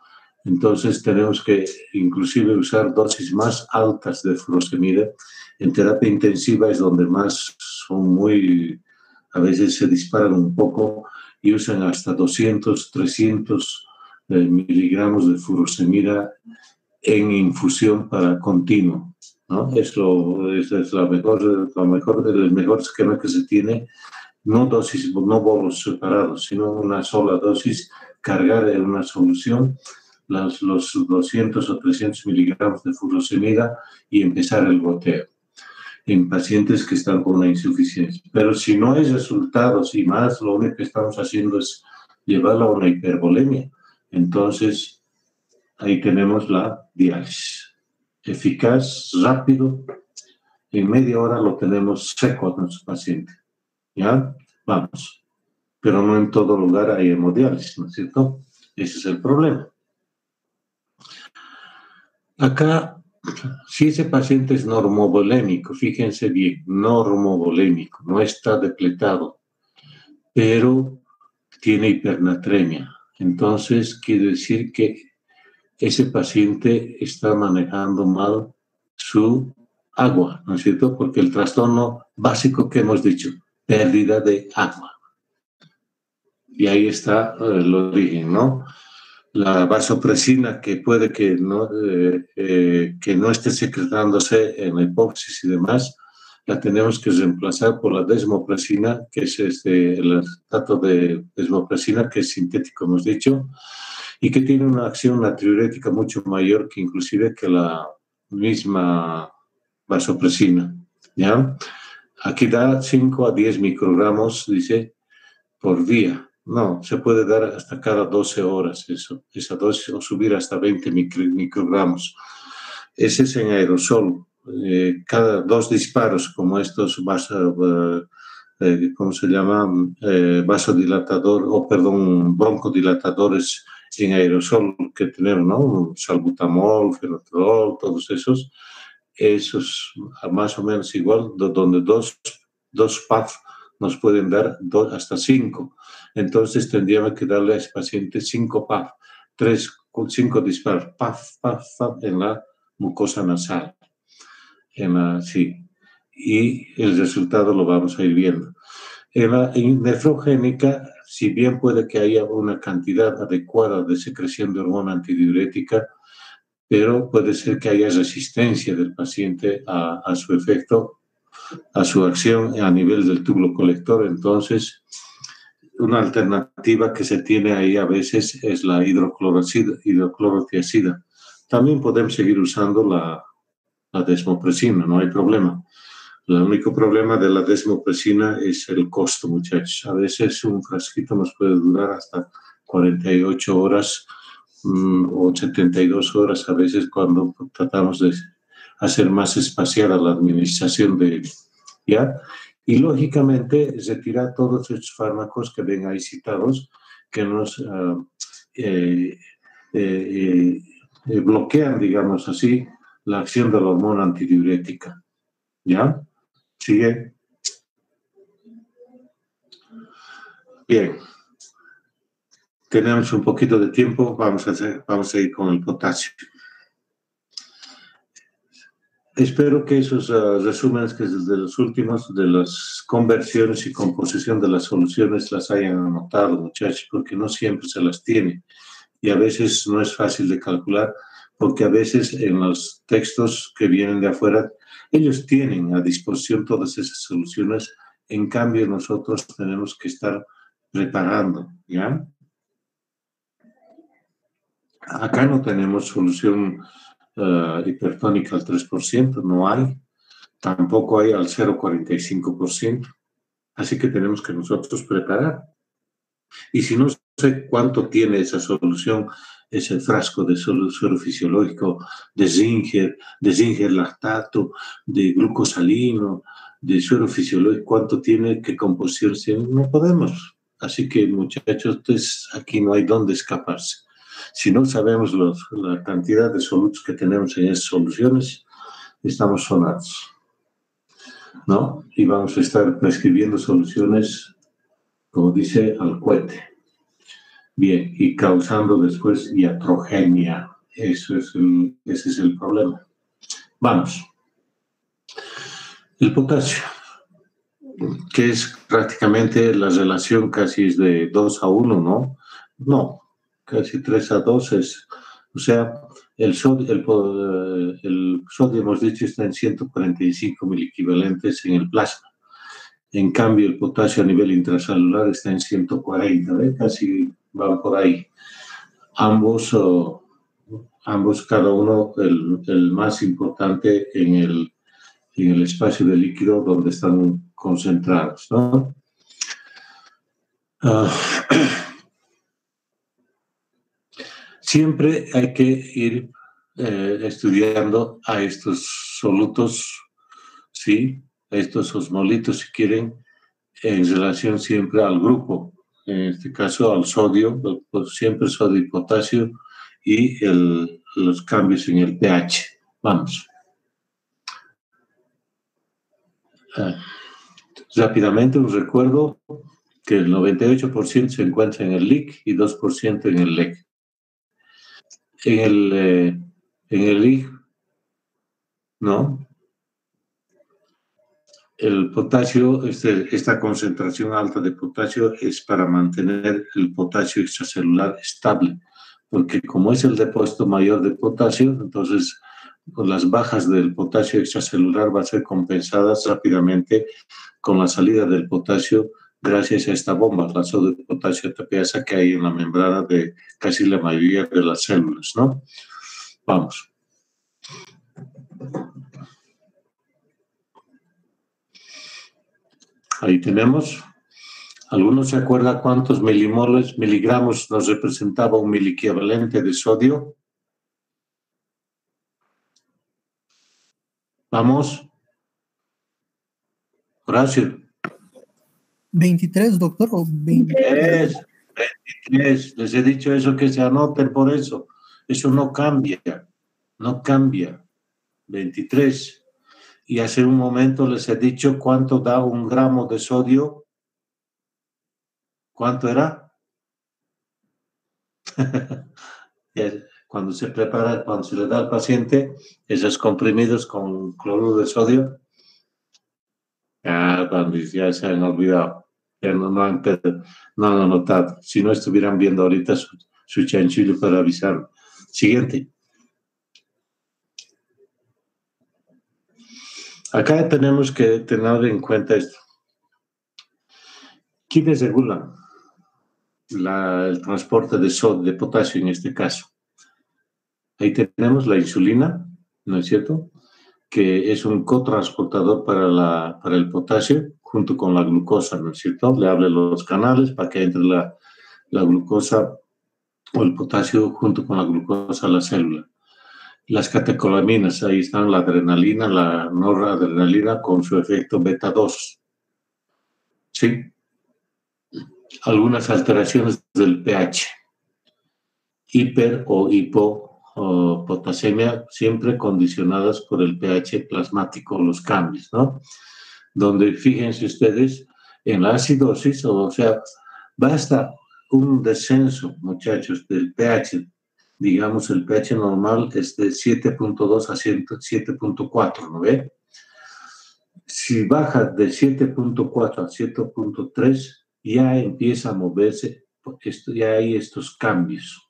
entonces tenemos que inclusive usar dosis más altas de furosemida. En terapia intensiva es donde más son a veces se disparan un poco y usan hasta 200, 300 miligramos de furosemida en infusión para continuo, ¿no? Es la mejor de los mejores esquemas que se tiene, no dosis, no bolos separados, sino una sola dosis, cargar en una solución los 200 o 300 miligramos de furosemida y empezar el goteo. en pacientes que están con una insuficiencia. Pero si no hay resultados y más, lo único que estamos haciendo es llevarla a una hipervolemia. Entonces, ahí tenemos la diálisis. Eficaz, rápido, en media hora lo tenemos seco a nuestro paciente. ¿Ya? Vamos. Pero no en todo lugar hay hemodiálisis, ¿no es cierto? Ese es el problema. Acá, si ese paciente es normovolémico, fíjense bien, normovolémico, no está depletado, pero tiene hipernatremia. Entonces, quiere decir que ese paciente está manejando mal su agua, ¿no es cierto? Porque el trastorno básico que hemos dicho, pérdida de agua. Y ahí está el origen, ¿no? La vasopresina que puede que no esté secretándose en la hipófisis y demás, la tenemos que reemplazar por la desmopresina, que es el acetato de desmopresina, que es sintético, hemos dicho, y que tiene una acción natriurética mucho mayor que inclusive que la misma vasopresina, ¿ya? Aquí da 5 a 10 microgramos, dice, por día. No, se puede dar hasta cada 12 horas esa dosis, o subir hasta 20 microgramos. Ese es en aerosol. Cada 2 disparos, como estos ¿cómo se llama? Broncodilatadores en aerosol que tenemos, ¿no? Salbutamol, fenotrol, todos esos más o menos igual, donde dos PAF nos pueden dar hasta 5. Entonces tendríamos que darle a ese paciente 5 PAF, 5 disparos, PAF, PAF, PAF en la mucosa nasal. Sí. Y el resultado lo vamos a ir viendo. En la nefrogénica, si bien puede que haya una cantidad adecuada de secreción de hormona antidiurética, pero puede ser que haya resistencia del paciente a su efecto, a su acción a nivel del túbulo colector. Entonces, una alternativa que se tiene ahí a veces es la hidroclorotiazida. También podemos seguir usando la desmopresina, no hay problema. El único problema de la desmopresina es el costo, muchachos. A veces un frasquito nos puede durar hasta 48 horas o 72 horas a veces cuando tratamos de hacer más espaciada la administración ¿ya? Y lógicamente retirar todos estos fármacos que ven ahí citados que nos bloquean, digamos así, la acción de la hormona antidiurética. ¿Ya? ¿Sigue? Bien. Tenemos un poquito de tiempo, vamos a ir con el potasio. Espero que esos resúmenes que desde los últimos de las conversiones y composición de las soluciones las hayan anotado, muchachos, porque no siempre se las tiene. Y a veces no es fácil de calcular, porque a veces en los textos que vienen de afuera, ellos tienen a disposición todas esas soluciones, en cambio nosotros tenemos que estar preparando, ¿ya? Acá no tenemos solución hipertónica al 3%, no hay. Tampoco hay al 0,45%. Así que tenemos que nosotros preparar. Y si no sé cuánto tiene esa solución, ese frasco de suero fisiológico, de Zinger lactato, de glucosalino, de suero fisiológico, cuánto tiene, qué composición tiene, no podemos. Así que, muchachos, pues, aquí no hay dónde escaparse. Si no sabemos la cantidad de solutos que tenemos en esas soluciones, estamos sonados, ¿no? Y vamos a estar prescribiendo soluciones, como dice, al cohete. Bien, y causando después iatrogenia. Ese es el problema. Vamos. El potasio, que es prácticamente la relación casi es de 2 a 1, ¿no? No, casi 3 a 2 es, o sea, el sodio hemos dicho está en 145 miliequivalentes en el plasma. En cambio, el potasio a nivel intracelular está en 140, ¿eh? Casi van por ahí. Ambos, cada uno, el más importante en en el espacio del líquido donde están concentrados, ¿no? Siempre hay que ir estudiando a estos solutos, ¿sí? A estos osmolitos, si quieren, en relación siempre al grupo, en este caso al sodio, siempre sodio y potasio, y los cambios en el pH. Vamos. Rápidamente un recuerdo que el 98% se encuentra en el LIC y 2% en el LEC. En el LIC, ¿no? El potasio, esta concentración alta de potasio es para mantener el potasio extracelular estable, porque como es el depósito mayor de potasio, entonces con las bajas del potasio extracelular van a ser compensadas rápidamente con la salida del potasio gracias a esta bomba, la sodio de potasio ATPasa que hay en la membrana de casi la mayoría de las células, ¿no? Vamos. Ahí tenemos. ¿Alguno se acuerda cuántos miligramos nos representaba un miliequivalente de sodio? Vamos. Horacio. 23, doctor, o 23. 23. Les he dicho eso, que se anoten por eso. Eso no cambia. No cambia. 23. Y hace un momento les he dicho cuánto da 1 gramo de sodio. ¿Cuánto era? Cuando se prepara, cuando se le da al paciente esos comprimidos con cloruro de sodio, ya se han olvidado, ya no han anotado. Si no estuvieran viendo ahorita su chanchullo para avisar. Siguiente. Acá tenemos que tener en cuenta esto. ¿Quiénes regulan el transporte de potasio en este caso? Ahí tenemos la insulina, ¿no es cierto?, que es un cotransportador para el potasio junto con la glucosa, ¿no es cierto? Le abre los canales para que entre la glucosa o el potasio junto con la glucosa a la célula. Las catecolaminas, ahí están la adrenalina, la noradrenalina con su efecto beta 2. ¿Sí? Algunas alteraciones del pH. Hiper o hipopotasemia, siempre condicionadas por el pH plasmático, los cambios, ¿no? Donde, fíjense ustedes, en la acidosis, o sea, basta un descenso, muchachos, del pH. Digamos, el pH normal es de 7.2 a 7.4, ¿no ve? Si baja de 7.4 a 7.3, ya empieza a moverse, ya hay estos cambios.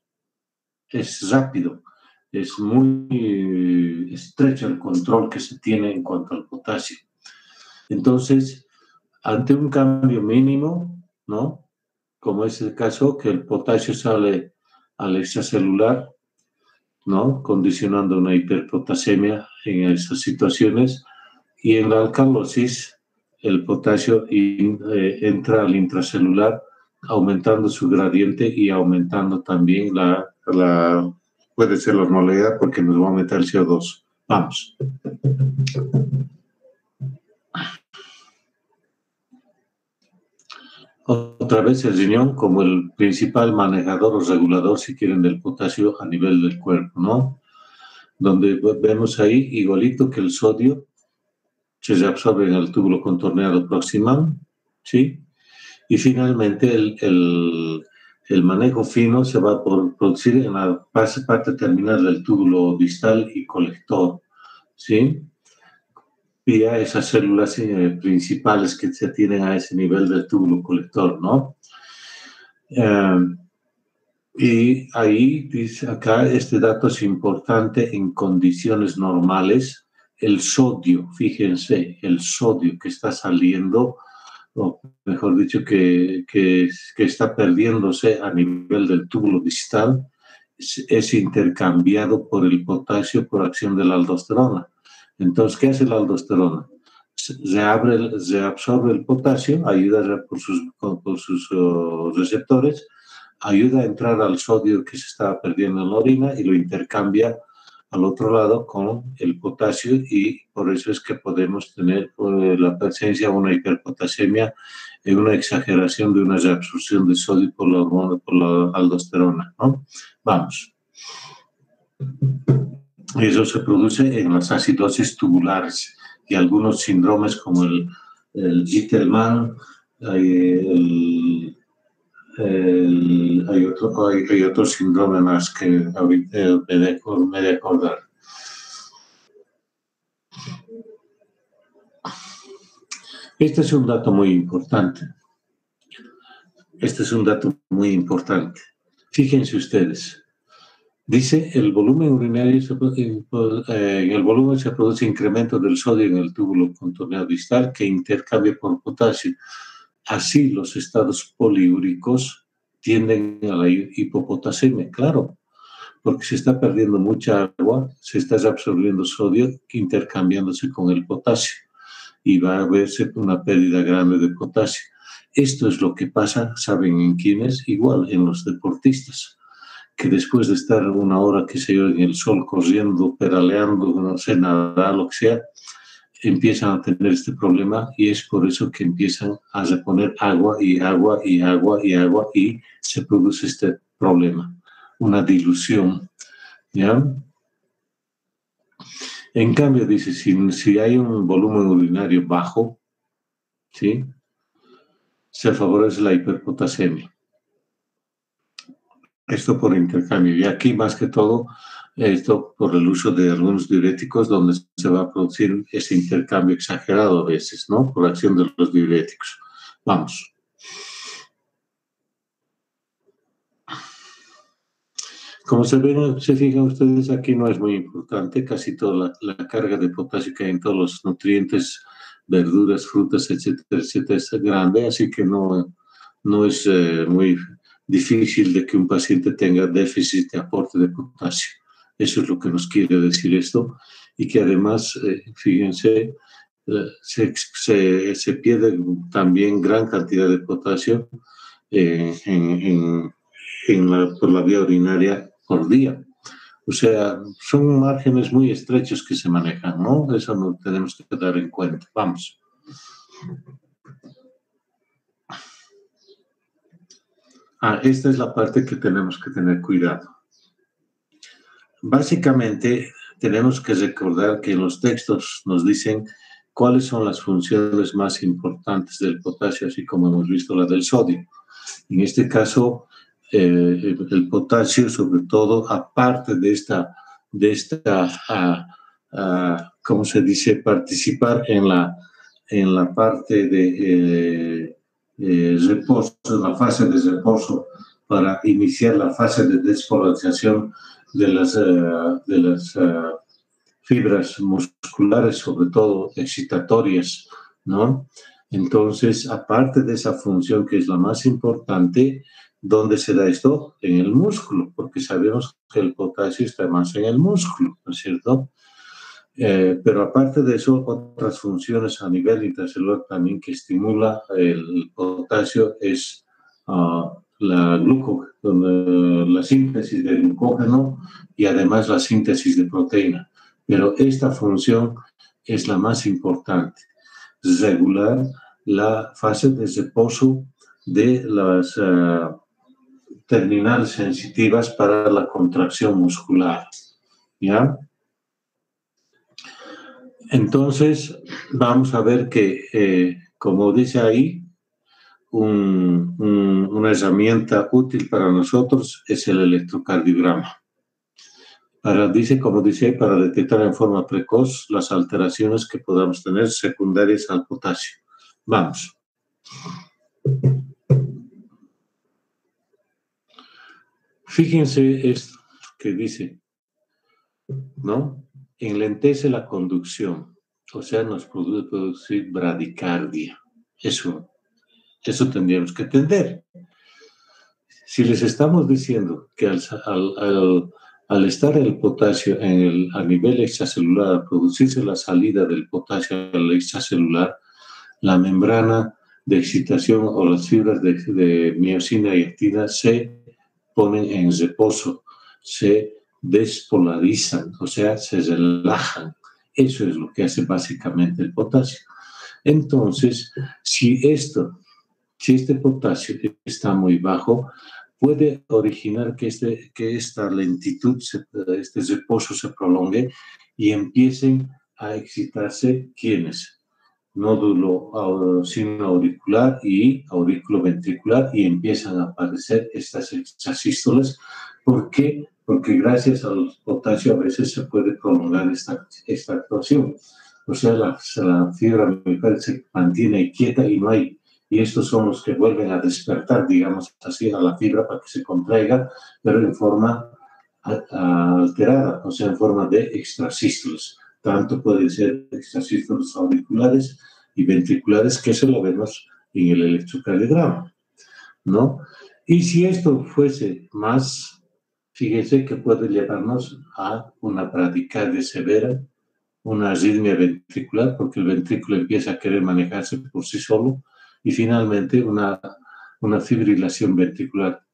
Es rápido, es muy estrecho el control que se tiene en cuanto al potasio. Entonces, ante un cambio mínimo, ¿no?, como es el caso que el potasio sale al extracelular, ¿no?, condicionando una hiperpotasemia en esas situaciones, y en la alcalosis el potasio entra al intracelular, aumentando su gradiente y aumentando también puede ser la osmolaridad porque nos va a aumentar el CO2. Vamos. Otra vez el riñón como el principal manejador o regulador, si quieren, del potasio a nivel del cuerpo, ¿no? Donde vemos ahí, igualito que el sodio, se reabsorbe en el túbulo contorneado proximal, ¿sí? Y finalmente el manejo fino se va a producir en la parte terminal del túbulo distal y colector, ¿sí? Vía esas células principales que se tienen a ese nivel del túbulo colector, ¿no? Y ahí dice acá, este dato es importante: en condiciones normales, el sodio, fíjense, el sodio que está saliendo, o mejor dicho, que está perdiéndose a nivel del túbulo distal, es intercambiado por el potasio por acción de la aldosterona. Entonces, ¿qué hace la aldosterona? Se absorbe el potasio, ayuda por sus receptores, ayuda a entrar al sodio que se estaba perdiendo en la orina y lo intercambia al otro lado con el potasio, y por eso es que podemos tener la presencia de una hiperpotasemia y una exageración de una reabsorción de sodio por la hormona, por la aldosterona, ¿no? Vamos. Eso se produce en las acidosis tubulares y algunos síndromes como el Gitelman, hay otro síndrome más que ahorita me de acordar. Este es un dato muy importante. Fíjense ustedes. Dice, el volumen urinario, en el volumen se produce incremento del sodio en el túbulo contorneado distal que intercambia por potasio. Así los estados poliúricos tienden a la hipopotasemia, claro, porque se está perdiendo mucha agua, se está absorbiendo sodio intercambiándose con el potasio y va a verse una pérdida grande de potasio. Esto es lo que pasa, ¿saben en quiénes? Igual en los deportistas, que después de estar una hora, qué sé yo, en el sol, corriendo, pedaleando, no sé, nada, lo que sea, empiezan a tener este problema, y es por eso que empiezan a reponer agua y agua y agua y agua y se produce este problema, una dilución, ¿ya? En cambio, dice, si hay un volumen urinario bajo, ¿sí?, se favorece la hiperpotasemia. Esto por intercambio. Y aquí, más que todo, esto por el uso de algunos diuréticos, donde se va a producir ese intercambio exagerado a veces, ¿no? Por acción de los diuréticos. Vamos. Como se fijan ustedes, aquí no es muy importante. Casi toda la carga de potasio que hay en todos los nutrientes, verduras, frutas, etcétera, etcétera, es grande. Así que no es muy difícil de que un paciente tenga déficit de aporte de potasio. Eso es lo que nos quiere decir esto. Y que además, fíjense, se pierde también gran cantidad de potasio por la vía urinaria por día. O sea, son márgenes muy estrechos que se manejan, ¿no? Eso no tenemos que dar en cuenta. Vamos. Esta es la parte que tenemos que tener cuidado. Básicamente, tenemos que recordar que en los textos nos dicen cuáles son las funciones más importantes del potasio, así como hemos visto la del sodio. En este caso, el potasio, sobre todo, aparte de esta ¿cómo se dice?, participar en la parte de reposo, la fase de reposo, para iniciar la fase de despolarización de las fibras musculares, sobre todo excitatorias, ¿no? Entonces, aparte de esa función que es la más importante, ¿dónde se da esto? En el músculo, porque sabemos que el potasio está más en el músculo, ¿no es cierto? Pero aparte de eso, otras funciones a nivel intracelular también que estimula el potasio es la síntesis de glucógeno y además la síntesis de proteína. Pero esta función es la más importante, regular la fase de reposo de las terminales sensitivas para la contracción muscular, ¿ya? Entonces, vamos a ver que, como dice ahí, una herramienta útil para nosotros es el electrocardiograma. Para detectar en forma precoz las alteraciones que podamos tener secundarias al potasio. Vamos. Fíjense esto que dice, ¿no? Enlentece la conducción, o sea, nos produce producir bradicardia. Eso tendríamos que entender. Si les estamos diciendo que al Al estar el potasio a nivel extracelular, al producirse la salida del potasio al extracelular, la membrana de excitación o las fibras de miosina y actina se ponen en reposo, se despolarizan, o sea, se relajan. Eso es lo que hace básicamente el potasio. Entonces, si este potasio está muy bajo, puede originar que esta lentitud, este reposo se prolongue y empiecen a excitarse, ¿quiénes? Nódulo sinoauricular y aurículo ventricular, y empiezan a aparecer estas extrasístoles. ¿Por qué? Porque gracias al potasio a veces se puede prolongar esta actuación. O sea, la fibra miocardial se mantiene quieta y estos son los que vuelven a despertar, digamos así, a la fibra para que se contraiga, pero en forma alterada, o sea, en forma de extrasístoles. Tanto pueden ser extrasístoles auriculares y ventriculares, que eso lo vemos en el electrocardiograma, ¿no? Y si esto fuese más, fíjense que puede llevarnos a una bradicardia severa, una arritmia ventricular, porque el ventrículo empieza a querer manejarse por sí solo, y finalmente una fibrilación ventricular.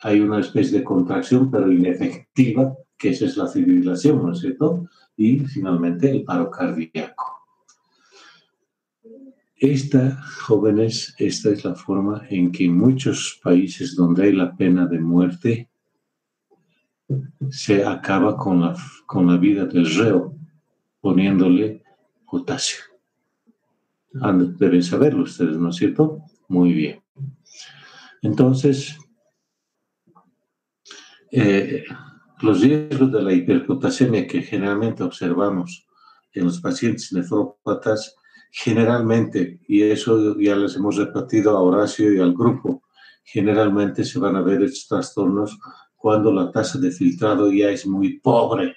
Hay una especie de contracción, pero inefectiva, que esa es la fibrilación, ¿no es cierto? Y finalmente el paro cardíaco. Jóvenes, esta es la forma en que en muchos países donde hay la pena de muerte se acaba con la vida del reo, poniéndole potasio. Deben saberlo ustedes, ¿no es cierto? Muy bien. Entonces, los riesgos de la hiperpotasemia que generalmente observamos en los pacientes nefrópatas, generalmente, y eso ya les hemos repetido a Horacio y al grupo, generalmente se van a ver estos trastornos cuando la tasa de filtrado ya es muy pobre,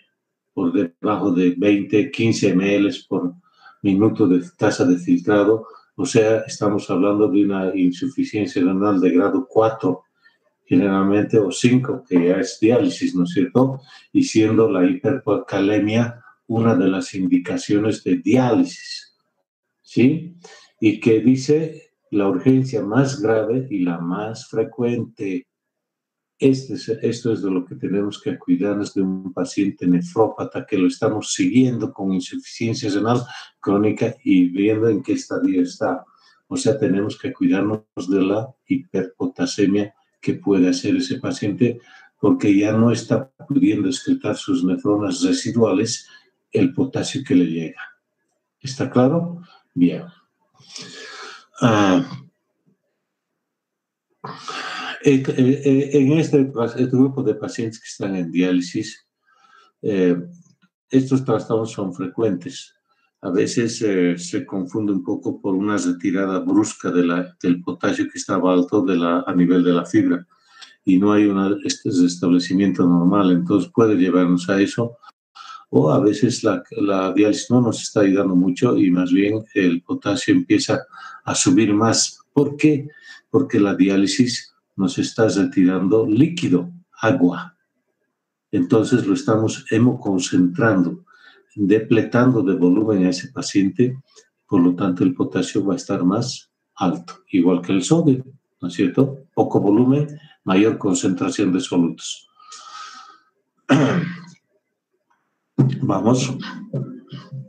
por debajo de 20, 15 ml por minuto de tasa de filtrado, o sea, estamos hablando de una insuficiencia renal de grado 4, generalmente, o 5, que ya es diálisis, ¿no es cierto? Y siendo la hipercalemia una de las indicaciones de diálisis, ¿sí? Y que dice la urgencia más grave y la más frecuente. Esto es de lo que tenemos que cuidarnos de un paciente nefrópata que lo estamos siguiendo con insuficiencia renal crónica y viendo en qué estadio está. O sea, tenemos que cuidarnos de la hiperpotasemia que puede hacer ese paciente porque ya no está pudiendo excretar sus nefronas residuales el potasio que le llega. ¿Está claro? Bien. En este grupo de pacientes que están en diálisis, estos trastornos son frecuentes. A veces se confunde un poco por una retirada brusca del potasio que estaba alto a nivel de la fibra y no hay este restablecimiento normal, entonces puede llevarnos a eso. O a veces la diálisis no nos está ayudando mucho y más bien el potasio empieza a subir más. ¿Por qué? Porque la diálisis nos está retirando líquido, agua. Entonces lo estamos hemoconcentrando, depletando de volumen a ese paciente, por lo tanto el potasio va a estar más alto, igual que el sodio, ¿no es cierto? Poco volumen, mayor concentración de solutos. Vamos.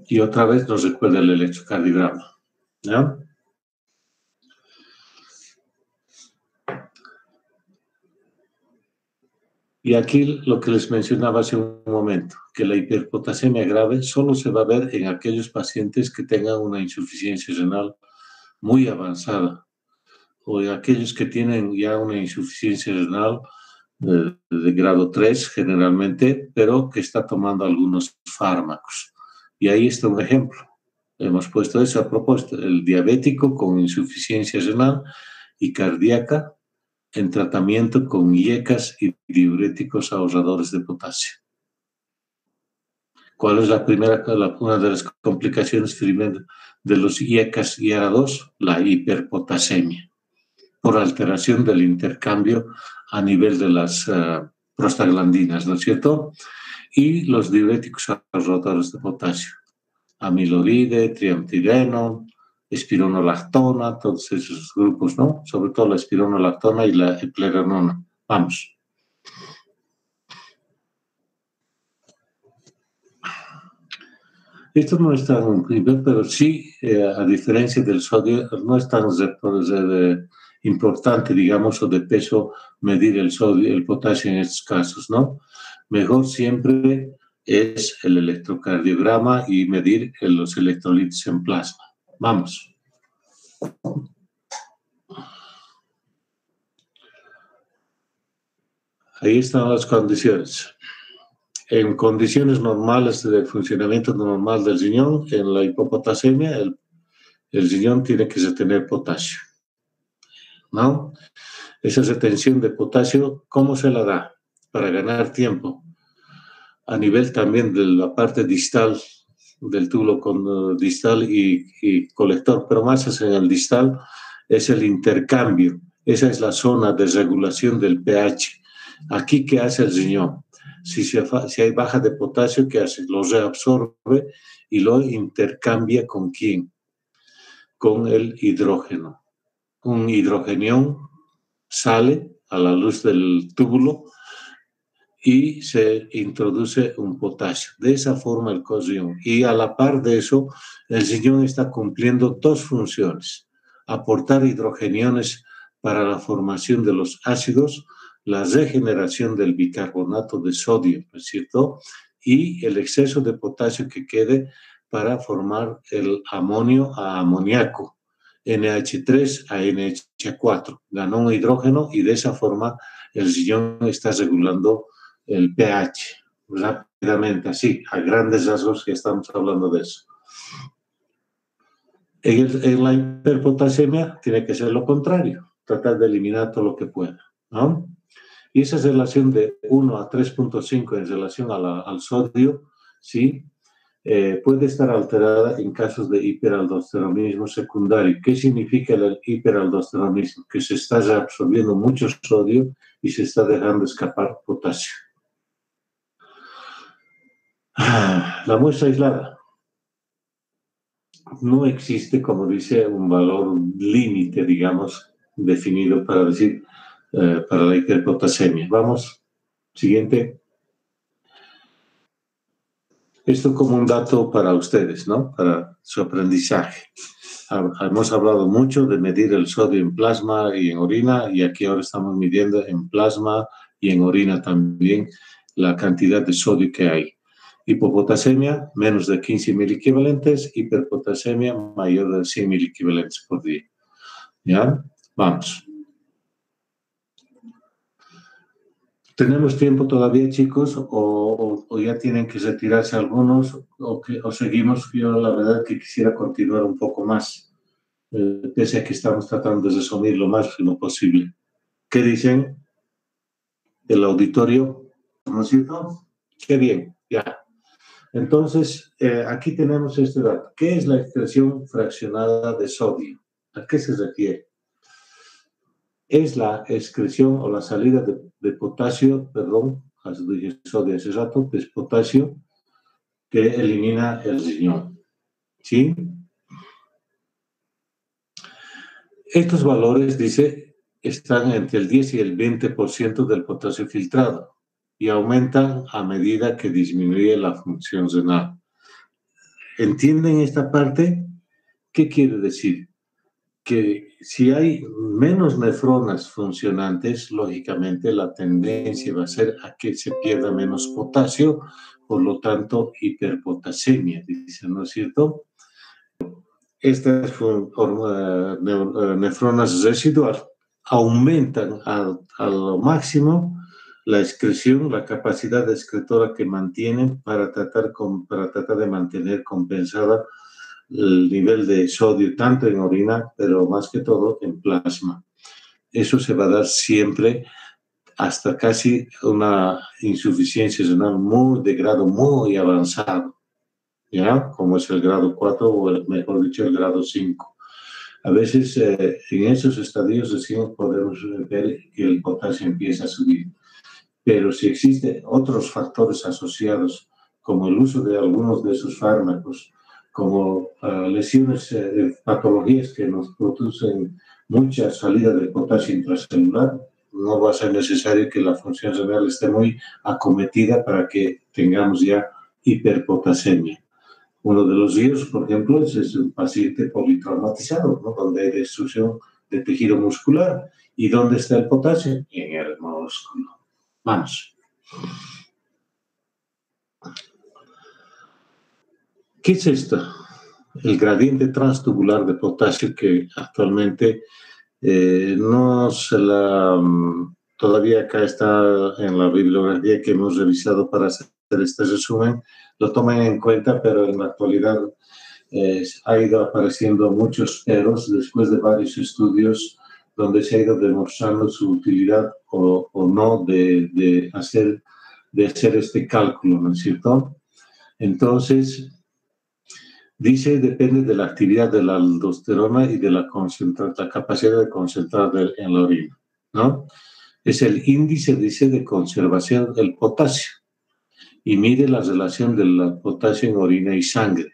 Y otra vez nos recuerda el electrocardiograma, ¿ya? Y aquí lo que les mencionaba hace un momento, que la hiperpotasemia grave solo se va a ver en aquellos pacientes que tengan una insuficiencia renal muy avanzada o en aquellos que tienen ya una insuficiencia renal de grado 3 generalmente, pero que está tomando algunos fármacos. Y ahí está un ejemplo. Hemos puesto esa propuesta, el diabético con insuficiencia renal y cardíaca en tratamiento con IECAS y diuréticos ahorradores de potasio. ¿Cuál es una de las complicaciones de los IECAS y ARA2? La hiperpotasemia, por alteración del intercambio a nivel de las prostaglandinas, ¿no es cierto? Y los diuréticos absorbedores de potasio, amiloride, triamtireno, espironolactona, todos esos grupos, ¿no? Sobre todo la espironolactona y la eplerenona. Vamos. Esto no es tan, pero sí, a diferencia del sodio, no es tan importante, digamos, o de peso medir el sodio, el potasio en estos casos, ¿no? Mejor siempre es el electrocardiograma y medir los electrolitos en plasma. Vamos. Ahí están las condiciones. En condiciones normales de funcionamiento normal del riñón, en la hipopotasemia, el riñón tiene que retener potasio, ¿no? Esa retención de potasio, ¿cómo se la da? Para ganar tiempo. A nivel también de la parte distal del túbulo distal y colector, pero más es en el distal, es el intercambio. Esa es la zona de regulación del pH. Aquí, ¿qué hace el riñón? Si hay baja de potasio, ¿qué hace? Lo reabsorbe y lo intercambia ¿con quién? Con el hidrógeno. Un hidrogenión sale a la luz del túbulo y se introduce un potasio. De esa forma el riñón. Y a la par de eso, el riñón está cumpliendo dos funciones. Aportar hidrogeniones para la formación de los ácidos, la regeneración del bicarbonato de sodio, ¿no es cierto? Y el exceso de potasio que quede para formar el amonio a amoníaco, NH3 a NH4. Ganó un hidrógeno y de esa forma el riñón está regulando el pH rápidamente, así, a grandes rasgos que estamos hablando de eso. En la hiperpotasemia tiene que ser lo contrario, tratar de eliminar todo lo que pueda, ¿no? Y esa relación de 1 a 3.5 en relación al sodio, ¿sí? Puede estar alterada en casos de hiperaldosteronismo secundario. ¿Qué significa el hiperaldosteronismo? Que se está reabsorbiendo mucho sodio y se está dejando escapar potasio. La muestra aislada. No existe, como dice, un valor límite, digamos, definido para decir, para la hiperpotasemia. Vamos, siguiente. Esto como un dato para ustedes, ¿no? Para su aprendizaje. Hemos hablado mucho de medir el sodio en plasma y en orina, y aquí ahora estamos midiendo en plasma y en orina también la cantidad de sodio que hay. Hipopotasemia, menos de 15 miliequivalentes, hiperpotasemia, mayor de 100 miliequivalentes por día. ¿Ya? Vamos. ¿Tenemos tiempo todavía, chicos? ¿O ya tienen que retirarse algunos? ¿O seguimos? Yo la verdad que quisiera continuar un poco más, pese a que estamos tratando de resumir lo máximo posible. ¿Qué dicen? ¿El auditorio? ¿No es cierto? Qué bien, ya. Entonces, aquí tenemos este dato. ¿Qué es la excreción fraccionada de sodio? ¿A qué se refiere? Es la excreción o la salida de potasio, perdón, dije sodio hace rato, es potasio que elimina el riñón. ¿Sí? Estos valores, dice, están entre el 10 y el 20% del potasio filtrado y aumentan a medida que disminuye la función renal. ¿Entienden esta parte? ¿Qué quiere decir? Que si hay menos nefronas funcionantes, lógicamente la tendencia va a ser a que se pierda menos potasio, por lo tanto, hiperpotasemia, dice, ¿no es cierto? Estas nefronas residuales aumentan a lo máximo la excreción, la capacidad excretora que mantienen para tratar de mantener compensada el nivel de sodio, tanto en orina, pero más que todo en plasma. Eso se va a dar siempre hasta casi una insuficiencia renal de grado muy avanzado, ¿ya? Como es el grado 4 o mejor dicho el grado 5. A veces en esos estadios recién podemos ver que el potasio empieza a subir. Pero si existen otros factores asociados, como el uso de algunos de esos fármacos, como lesiones, patologías que nos producen mucha salida de potasio intracelular, no va a ser necesario que la función renal esté muy acometida para que tengamos ya hiperpotasemia. Uno de los riesgos, por ejemplo, es un paciente politraumatizado, ¿no? Donde hay destrucción de tejido muscular. ¿Y dónde está el potasio? En el músculo. Vamos. ¿Qué es esto? El gradiente transtubular de potasio, que actualmente no se la... Todavía acá está en la bibliografía que hemos revisado para hacer este resumen, lo toman en cuenta, pero en la actualidad ha ido apareciendo muchos peros después de varios estudios donde se ha ido demostrando su utilidad o no de hacer este cálculo, ¿no es cierto? Entonces, dice, depende de la actividad de la aldosterona y de la capacidad de concentrar en la orina, ¿no? Es el índice, dice, de conservación del potasio y mide la relación del potasio en orina y sangre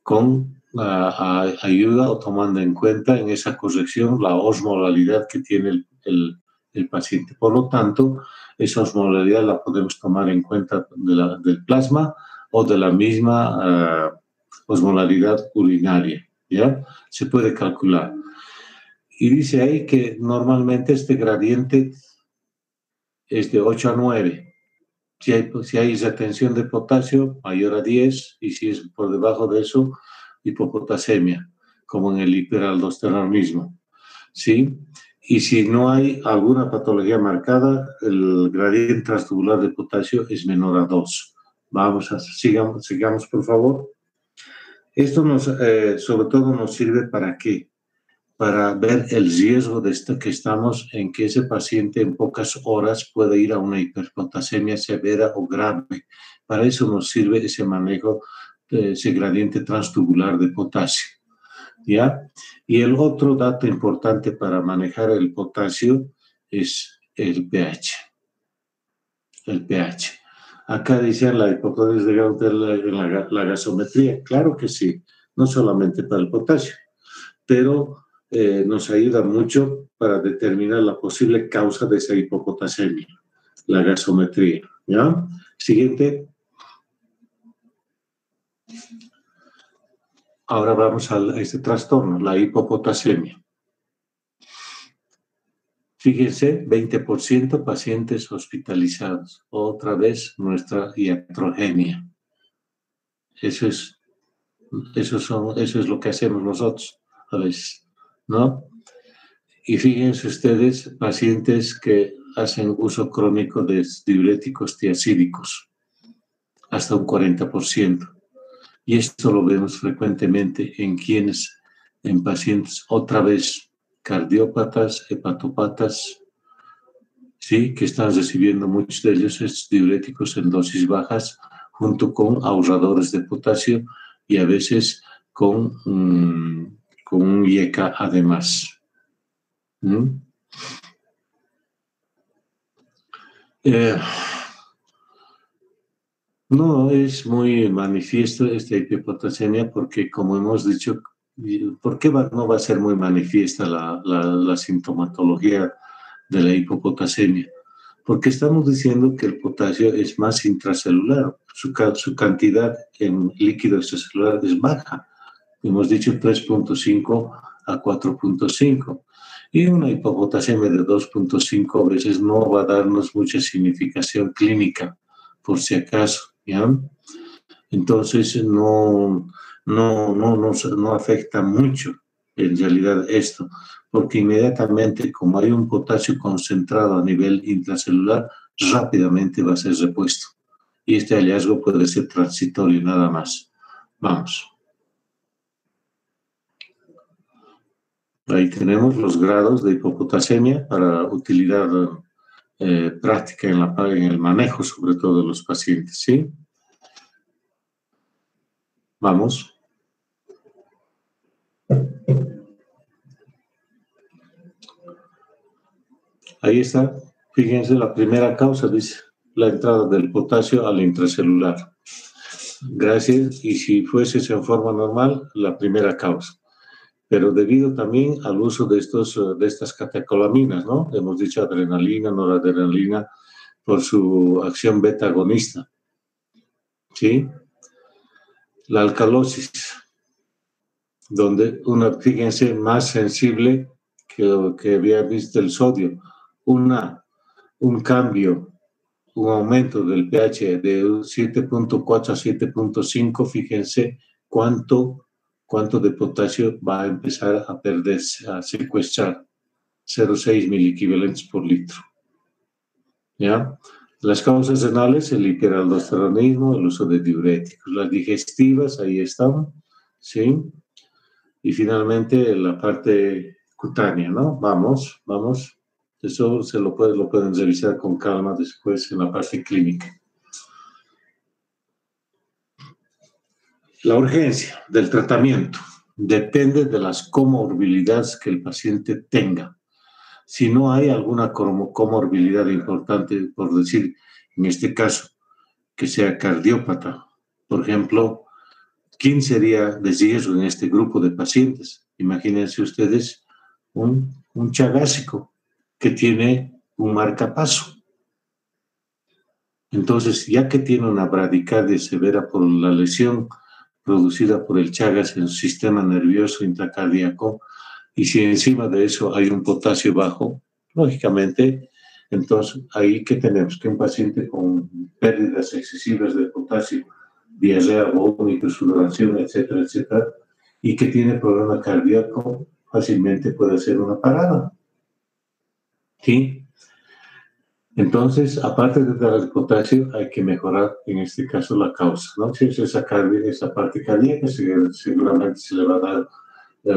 con ayuda o tomando en cuenta en esa corrección la osmolalidad que tiene el paciente. Por lo tanto, esa osmolalidad la podemos tomar en cuenta del plasma o de la misma osmolalidad urinaria, ¿ya? Se puede calcular. Y dice ahí que normalmente este gradiente es de 8 a 9. Si hay retención de potasio, mayor a 10, y si es por debajo de eso, hipopotasemia, como en el hiperaldosteronismo, ¿sí? Y si no hay alguna patología marcada, el gradiente transtubular de potasio es menor a 2. Sigamos, por favor. Esto sobre todo nos sirve ¿para qué? Para ver el riesgo de esto que estamos en que ese paciente en pocas horas puede ir a una hiperpotasemia severa o grave. Para eso nos sirve ese manejo de ese gradiente transtubular de potasio, ¿ya? Y el otro dato importante para manejar el potasio es el pH. El pH. Acá dicen la hipótesis de la gasometría. Claro que sí, no solamente para el potasio, pero nos ayuda mucho para determinar la posible causa de esa hipopotasemia, la gasometría, ¿ya? Siguiente. Ahora vamos a este trastorno, la hipopotasemia. Fíjense, 20% pacientes hospitalizados. Otra vez nuestra iatrogenia. Eso es lo que hacemos nosotros a veces, ¿no? Y fíjense ustedes, pacientes que hacen uso crónico de diuréticos tiacídicos, hasta un 40%. Y esto lo vemos frecuentemente en pacientes, otra vez, cardiópatas, hepatópatas, ¿sí? Que están recibiendo muchos de ellos estos diuréticos en dosis bajas, junto con ahorradores de potasio y a veces con un IECA además. No es muy manifiesto esta hipopotasemia porque, como hemos dicho, ¿por qué no va a ser muy manifiesta la sintomatología de la hipopotasemia? Porque estamos diciendo que el potasio es más intracelular, su cantidad en líquido extracelular es baja. Hemos dicho 3.5 a 4.5. Y una hipopotasemia de 2.5 veces no va a darnos mucha significación clínica, por si acaso, ¿ya? Entonces no afecta mucho en realidad esto, porque inmediatamente, como hay un potasio concentrado a nivel intracelular, rápidamente va a ser repuesto. Y este hallazgo puede ser transitorio nada más. Vamos. Ahí tenemos los grados de hipopotasemia para utilidad práctica en el manejo, sobre todo de los pacientes, ¿sí? Vamos. Ahí está. Fíjense, la primera causa dice la entrada del potasio al intracelular. Gracias, y si fuese en forma normal, la primera causa. Pero debido también al uso de estas catecolaminas, ¿no? Hemos dicho adrenalina, noradrenalina, por su acción beta agonista. ¿Sí? La alcalosis, donde fíjense, más sensible que había visto el sodio. Un cambio, un aumento del pH de 7.4 a 7.5, fíjense cuánto de potasio va a empezar a perderse, a secuestrar, 0,6 miliequivalentes por litro. ¿Ya? Las causas renales, el hiperaldosteronismo, el uso de diuréticos. Las digestivas, ahí estaban, ¿sí? Y finalmente la parte cutánea, ¿no? Vamos. Eso lo pueden revisar con calma después en la parte clínica. La urgencia del tratamiento depende de las comorbilidades que el paciente tenga. Si no hay alguna comorbilidad importante, por decir, en este caso, que sea cardiópata, por ejemplo, ¿quién sería de riesgo en este grupo de pacientes? Imagínense ustedes un chagásico que tiene un marcapaso. Entonces, ya que tiene una bradicardia severa por la lesión producida por el Chagas en su sistema nervioso intracardíaco, y si encima de eso hay un potasio bajo, lógicamente, entonces ahí que tenemos que un paciente con pérdidas excesivas de potasio, diarrea, vómito, sudoración, etcétera, etcétera, y que tiene problema cardíaco, fácilmente puede hacer una parada. ¿Sí? Entonces, aparte de dar el potasio, hay que mejorar, en este caso, la causa, ¿no? Si es esa parte cardíaca, seguramente se le va a dar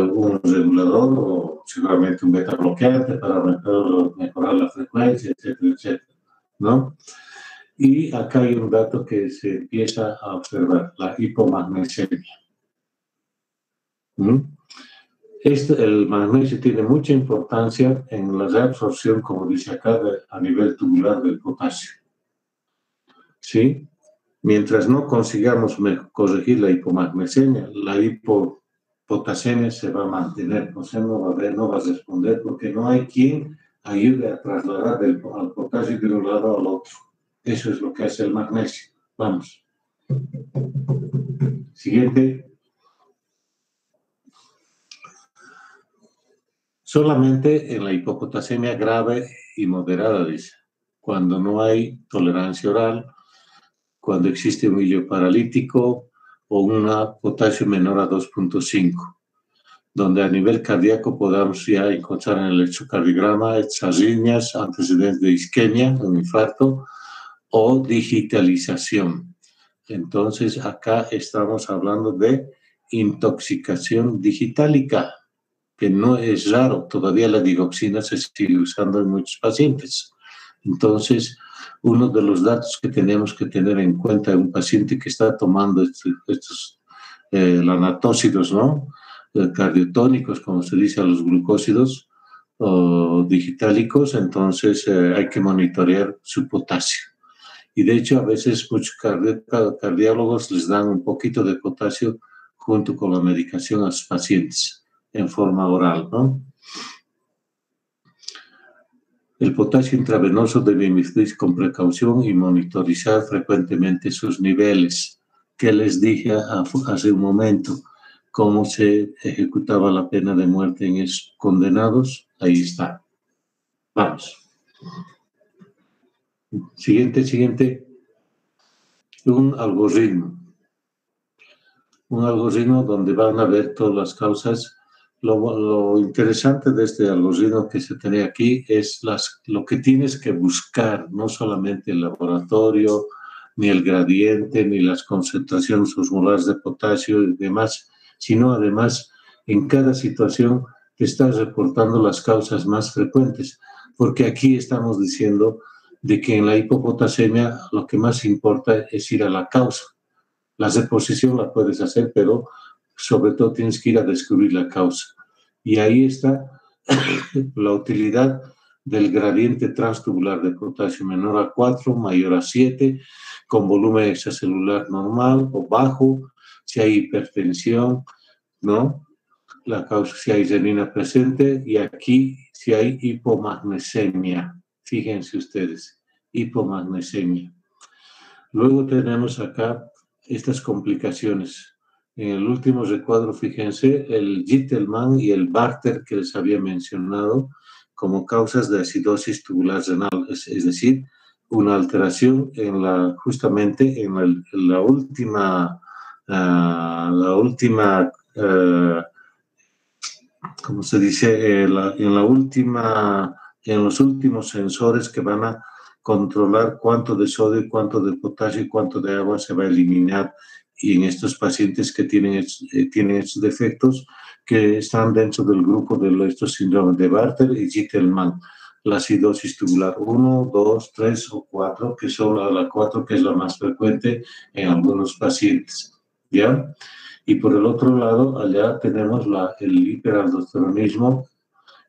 un regulador o seguramente un beta bloqueante para mejorar la frecuencia, etcétera, etcétera, ¿no? Y acá hay un dato que se empieza a observar, la hipomagnesemia. El magnesio tiene mucha importancia en la reabsorción, como dice acá, a nivel tubular del potasio. ¿Sí? Mientras no consigamos corregir la hipomagnesemia, la hipopotasemia se va a mantener, o sea, no va a responder, porque no hay quien ayude a trasladar al potasio de un lado al otro. Eso es lo que hace el magnesio. Vamos. Siguiente. Solamente en la hipopotasemia grave y moderada, dice, cuando no hay tolerancia oral, cuando existe un hilo paralítico o una potasio menor a 2.5, donde a nivel cardíaco podamos ya encontrar en el electrocardiograma arritmias, antecedentes de isquemia, un infarto o digitalización. Entonces, acá estamos hablando de intoxicación digitálica, que no es raro, todavía la digoxina se sigue usando en muchos pacientes. Entonces, uno de los datos que tenemos que tener en cuenta en un paciente que está tomando estos lanatócidos, ¿no? Cardiotónicos, como se dice a los glucósidos, o digitálicos, entonces hay que monitorear su potasio. Y de hecho, a veces muchos cardiólogos les dan un poquito de potasio junto con la medicación a sus pacientes, en forma oral, ¿no? El potasio intravenoso debe medirse con precaución y monitorizar frecuentemente sus niveles. Que les dije hace un momento, cómo se ejecutaba la pena de muerte en esos condenados, ahí está. Vamos. Siguiente. Un algoritmo. Un algoritmo donde van a ver todas las causas. Lo interesante de este algoritmo que se tiene aquí es lo que tienes que buscar, no solamente el laboratorio, ni el gradiente, ni las concentraciones osmolares de potasio y demás, sino además en cada situación te estás reportando las causas más frecuentes, porque aquí estamos diciendo de que en la hipopotasemia lo que más importa es ir a la causa. La reposición la puedes hacer, pero sobre todo tienes que ir a descubrir la causa. Y ahí está la utilidad del gradiente transtubular de potasio menor a 4, mayor a 7, con volumen extracelular normal o bajo, si hay hipertensión, ¿no? La causa, si hay renina presente, y aquí si hay hipomagnesemia. Fíjense ustedes, hipomagnesemia. Luego tenemos acá estas complicaciones. En el último recuadro, fíjense, el Gitelman y el Barter que les había mencionado como causas de acidosis tubular renal, es decir, una alteración justamente en la última, ¿cómo se dice? En los últimos sensores que van a controlar cuánto de sodio, cuánto de potasio y cuánto de agua se va a eliminar. Y en estos pacientes que tienen estos defectos, que están dentro del grupo de estos síndromes de Barter y Gitelman, la acidosis tubular 1, 2, 3 o 4, que son la 4, que es la más frecuente en algunos pacientes, ¿ya? Y por el otro lado, allá tenemos el hiperaldosteronismo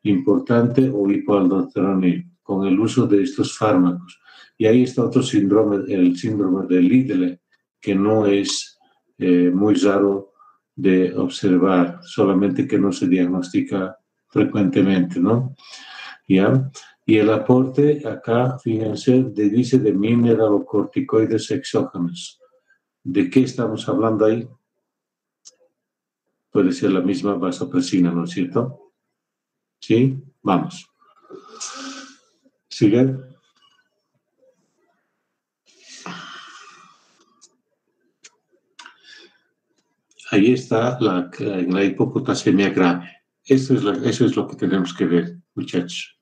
importante o hipoaldosteronismo, con el uso de estos fármacos. Y ahí está otro síndrome, el síndrome de Lidle, que no es muy raro de observar, solamente que no se diagnostica frecuentemente, ¿no? ¿Ya? Y el aporte acá, fíjense, dice de mineralocorticoides exógenos. ¿De qué estamos hablando ahí? Puede ser la misma vasopresina, ¿no es cierto? ¿Sí? Vamos. ¿Sigue? Ahí está la hipopotasemia grave. Eso es lo que tenemos que ver, muchachos.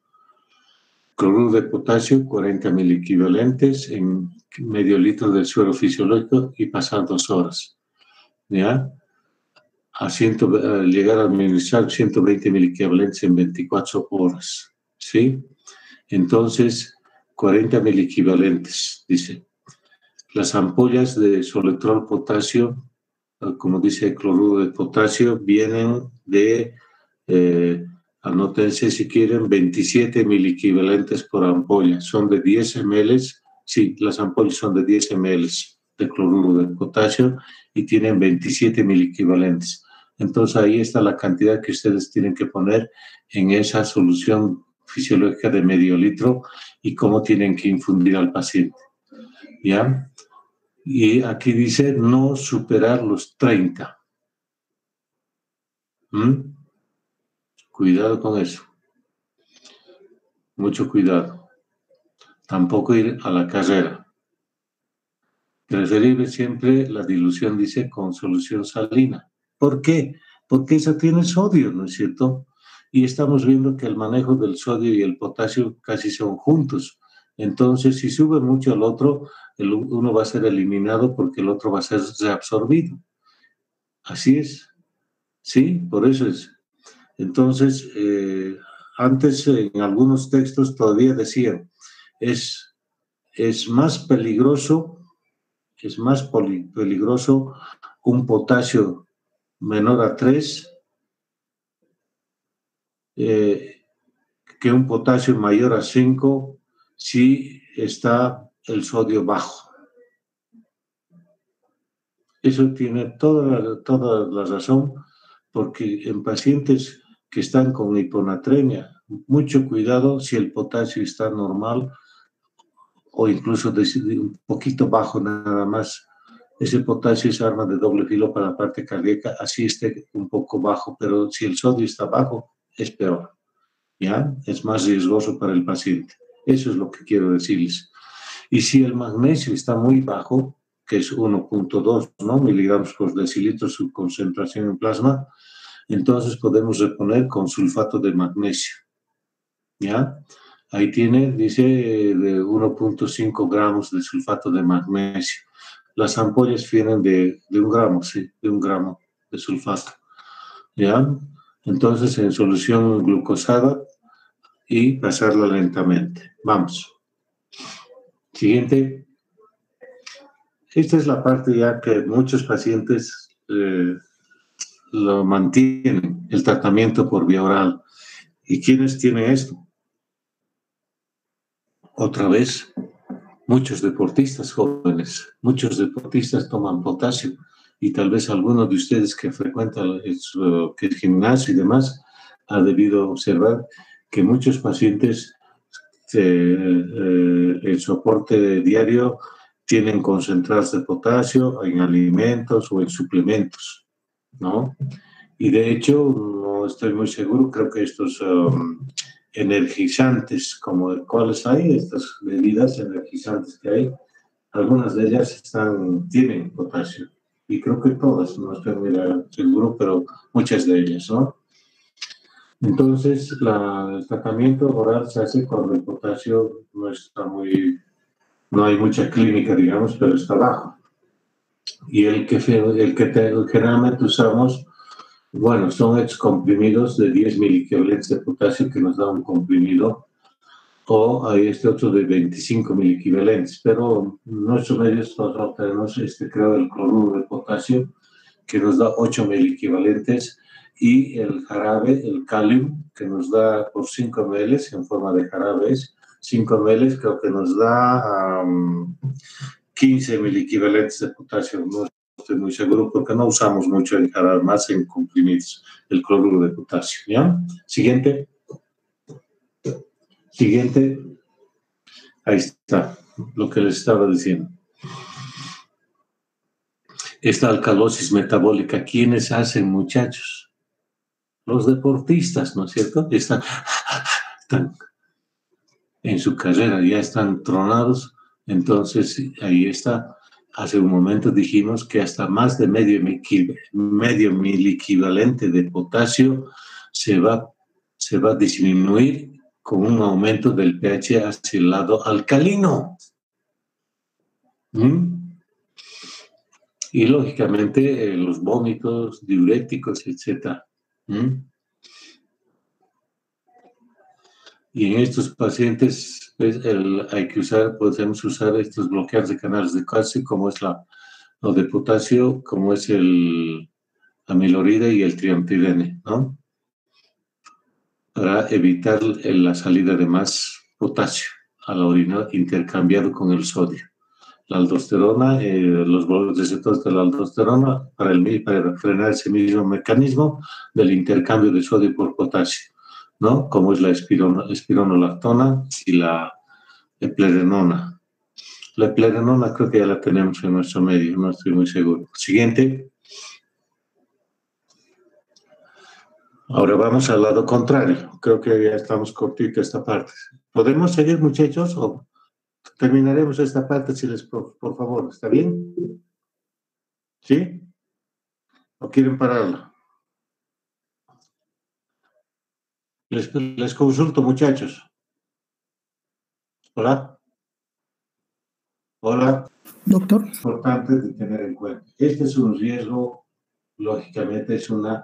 Cloruro de potasio, 40 miliequivalentes en medio litro del suero fisiológico y pasar 2 horas. ¿Ya? Llegar a administrar 120 miliequivalentes en 24 horas. ¿Sí? Entonces, 40 miliequivalentes, dice. Las ampollas de soletrol potasio, como dice el cloruro de potasio, vienen de, anótense si quieren, 27 miliequivalentes por ampolla. Son de 10 ml, sí, las ampollas son de 10 ml de cloruro de potasio y tienen 27 miliequivalentes. Entonces ahí está la cantidad que ustedes tienen que poner en esa solución fisiológica de medio litro y cómo tienen que infundir al paciente. ¿Ya? Y aquí dice no superar los 30. Cuidado con eso. Mucho cuidado. Tampoco ir a la carrera. Preferible siempre la dilución, dice, con solución salina. ¿Por qué? Porque esa tiene sodio, ¿no es cierto? Y estamos viendo que el manejo del sodio y el potasio casi son juntos. Entonces, si sube mucho el otro, uno va a ser eliminado porque el otro va a ser reabsorbido. Así es. Sí, por eso es. Entonces, antes en algunos textos todavía decían, es más peligroso un potasio menor a 3 que un potasio mayor a 5 si está el sodio bajo. Eso tiene toda la razón, porque en pacientes que están con hiponatremia, mucho cuidado si el potasio está normal o incluso un poquito bajo nada más. Ese potasio es arma de doble filo para la parte cardíaca, así esté un poco bajo, pero si el sodio está bajo, es peor, ¿ya? Es más riesgoso para el paciente. Eso es lo que quiero decirles. Y si el magnesio está muy bajo, que es 1.2, ¿no? miligramos por decilitro su concentración en plasma, entonces podemos reponer con sulfato de magnesio, ¿ya? Ahí dice de 1.5 gramos de sulfato de magnesio. Las ampollas vienen de 1 gramo, sí, de 1 gramo de sulfato, ¿ya? Entonces, en solución glucosada y pasarla lentamente. Vamos. Siguiente. Esta es la parte ya que muchos pacientes lo mantienen, el tratamiento por vía oral. ¿Y quiénes tienen esto? otra vez, muchos deportistas jóvenes, muchos deportistas toman potasio y tal vez algunos de ustedes que frecuentan el gimnasio y demás ha debido observar que muchos pacientes el soporte diario tienen concentrados de potasio en alimentos o en suplementos, ¿no? Y de hecho, no estoy muy seguro, creo que estos energizantes, como cuáles hay, estas bebidas energizantes que hay, algunas de ellas tienen potasio. Y creo que todas, no estoy muy seguro, pero muchas de ellas, ¿no? Entonces, el tratamiento oral se hace cuando el potasio no hay mucha clínica, digamos, pero está bajo. Y el que generalmente usamos, bueno, son hechos comprimidos de 10 miliequivalentes de potasio que nos da un comprimido, o hay otro de 25 miliequivalentes, pero nuestros medios nosotros tenemos, creo, el cloruro de potasio, que nos da 8 miliequivalentes, y el jarabe, el Kalium, que nos da por 5 ml en forma de jarabes, 5 ml creo que nos da 15 miliequivalentes de potasio. No estoy muy seguro porque no usamos mucho el jarabe, más en comprimidos, el cloruro de potasio. ¿Ya? Siguiente. Siguiente. Ahí está, lo que les estaba diciendo. Esta alcalosis metabólica, ¿quiénes hacen, muchachos? Los deportistas, ¿no es cierto? Están en su carrera, ya están tronados. Entonces, ahí está. Hace un momento dijimos que hasta más de medio miliequivalente de potasio se va a disminuir con un aumento del pH hacia el lado alcalino. Y lógicamente los vómitos, diuréticos, etc. Y en estos pacientes pues, podemos usar estos bloqueadores de canales de calcio, como es lo de potasio, como es el amilorida y el triamtidene, ¿no? Para evitar la salida de más potasio a la orina intercambiado con el sodio. La aldosterona, los receptores de la aldosterona para frenar ese mismo mecanismo del intercambio de sodio por potasio, ¿no? Como es la espironolactona y la eplerenona. La eplerenona creo que ya la tenemos en nuestro medio, no estoy muy seguro. Siguiente. Ahora vamos al lado contrario. Creo que ya estamos cortito esta parte. ¿Podemos seguir, muchachos, o terminaremos esta parte por favor? ¿Está bien? ¿Sí? ¿O quieren pararla? Les consulto, muchachos. Hola. Hola. Doctor. Importante de tener en cuenta. Este es un riesgo, lógicamente es una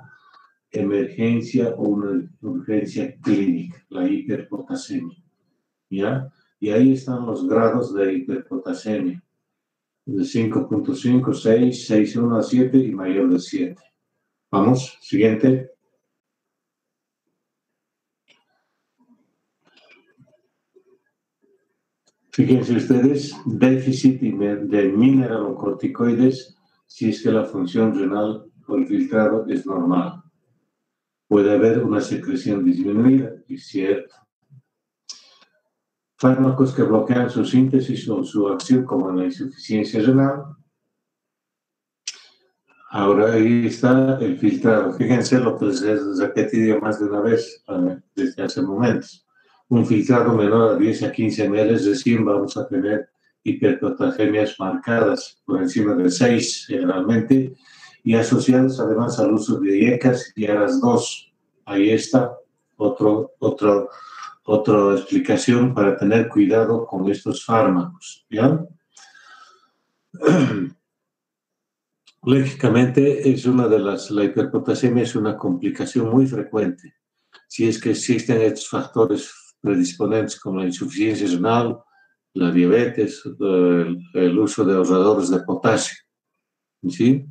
emergencia o una urgencia clínica, la hiperpotasemia. ¿Ya? Y ahí están los grados de hiperpotasemia. De 5.5, 6, 6.1 a 7 y mayor de 7. Vamos, siguiente. Fíjense ustedes, déficit de mineralocorticoides si es que la función renal o el filtrado es normal. Puede haber una secreción disminuida, es cierto. Fármacos que bloquean su síntesis o su acción, como en la insuficiencia renal. Ahora ahí está el filtrado. Fíjense lo que les he repetido más de una vez desde hace momentos. Un filtrado menor a 10 a 15 ml, recién vamos a tener hiperpotasemias marcadas por encima de 6 generalmente y asociadas además al uso de IECAS y ARAS2. Ahí está otra explicación para tener cuidado con estos fármacos. ¿Ya? Lógicamente, la hiperpotasemia es una complicación muy frecuente. Si es que existen estos factores predisponentes como la insuficiencia renal, la diabetes, el uso de ahorradores de potasio, ¿sí?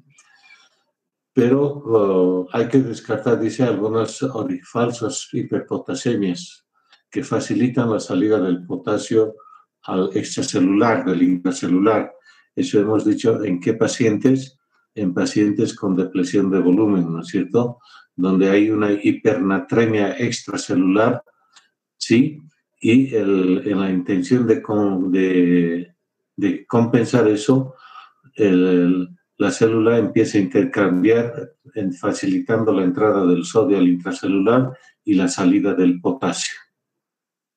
Pero hay que descartar, dice, algunas falsas hiperpotasemias que facilitan la salida del potasio al extracelular, del intracelular. Eso hemos dicho en qué pacientes, en pacientes con depresión de volumen, ¿no es cierto? Donde hay una hipernatremia extracelular, ¿sí? Y en la intención de compensar eso, la célula empieza a intercambiar, facilitando la entrada del sodio al intracelular y la salida del potasio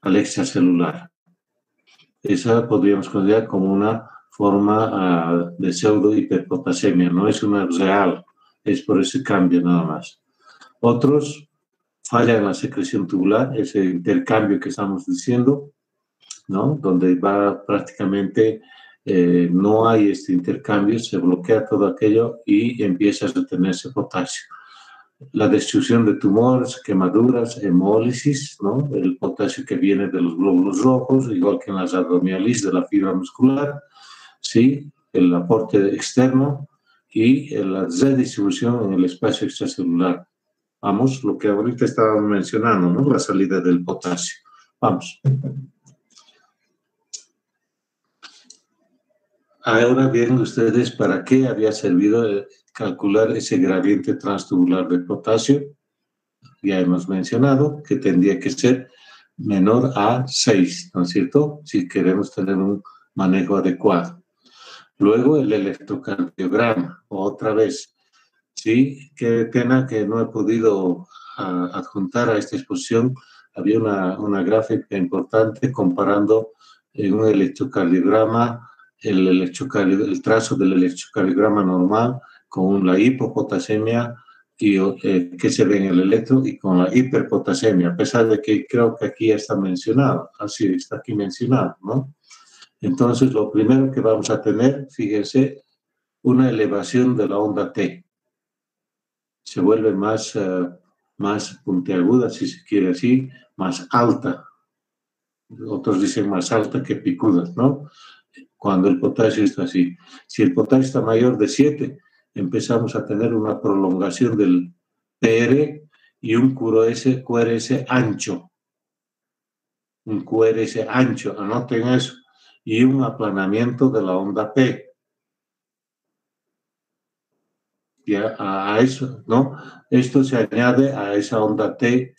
al extracelular. Esa podríamos considerar como una forma de pseudo-hiperpotasemia, no es una real, es por ese cambio nada más. Otros fallan en la secreción tubular, ese intercambio que estamos diciendo, ¿no? Donde va prácticamente, no hay este intercambio, se bloquea todo aquello y empieza a retenerse potasio. La destrucción de tumores, quemaduras, hemólisis, ¿no? El potasio que viene de los glóbulos rojos, igual que en la rhabdomiólisis de la fibra muscular, ¿sí? El aporte externo y la redistribución en el espacio extracelular. Vamos, lo que ahorita estábamos mencionando, ¿no? La salida del potasio. Vamos. Ahora bien, ustedes, ¿para qué había servido calcular ese gradiente transtubular de potasio? Ya hemos mencionado que tendría que ser menor a 6, ¿no es cierto? Si queremos tener un manejo adecuado. Luego el electrocardiograma, otra vez. Sí, qué pena que no he podido adjuntar a esta exposición. Había una gráfica importante comparando en un electrocardiograma el trazo del electrocardiograma normal con la hipopotasemia y que se ve en el electro y con la hiperpotasemia, a pesar de que creo que aquí ya está mencionado, así está aquí mencionado, ¿no? Entonces, lo primero que vamos a tener, fíjense, una elevación de la onda T. Se vuelve más puntiaguda, si se quiere así, más alta. Otros dicen más alta que picuda, ¿no? Cuando el potasio está así. Si el potasio está mayor de 7, empezamos a tener una prolongación del PR y un QRS ancho. Un QRS ancho, anoten eso. Y un aplanamiento de la onda P. Ya a eso, ¿no? Esto se añade a esa onda T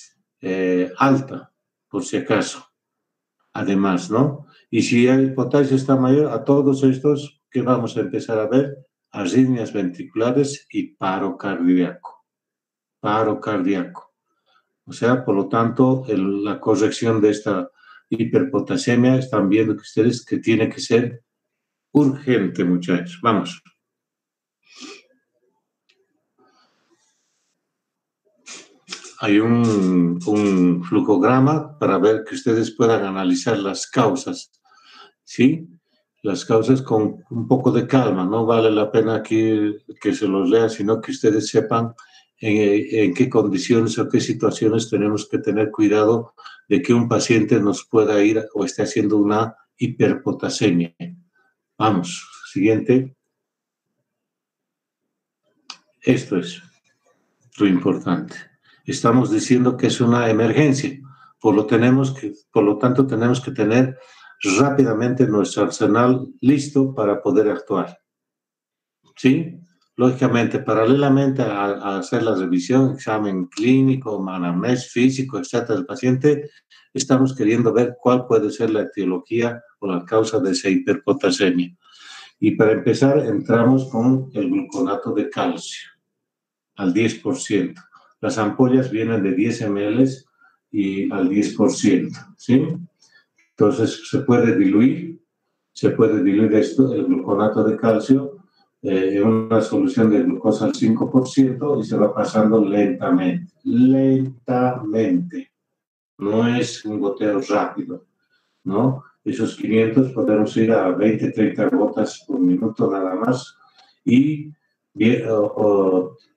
alta, por si acaso. Además, ¿no? Y si el potasio está mayor, a todos estos, ¿qué vamos a empezar a ver? Arritmias ventriculares y paro cardíaco. Paro cardíaco. O sea, por lo tanto, la corrección de esta hiperpotasemia, están viendo que ustedes que tiene que ser urgente, muchachos. Vamos. Hay un flujograma para ver que ustedes puedan analizar las causas, ¿sí? Las causas con un poco de calma, no vale la pena aquí que se los lea, sino que ustedes sepan en qué condiciones o qué situaciones tenemos que tener cuidado de que un paciente nos pueda ir o esté haciendo una hiperpotasemia. Vamos, siguiente. Esto es lo importante. Estamos diciendo que es una emergencia, por lo tanto tenemos que tener rápidamente nuestro arsenal listo para poder actuar. ¿Sí? Lógicamente, paralelamente a hacer la revisión, examen clínico, anamnesis físico, etcétera, del paciente, estamos queriendo ver cuál puede ser la etiología o la causa de esa hiperpotasemia. Y para empezar, entramos con el gluconato de calcio al 10%. Las ampollas vienen de 10 ml y al 10%, ¿sí? Entonces, se puede diluir esto, el gluconato de calcio, en una solución de glucosa al 5% y se va pasando lentamente. Lentamente. No es un goteo rápido, ¿no? Esos 500 podemos ir a 20, 30 gotas por minuto nada más y viene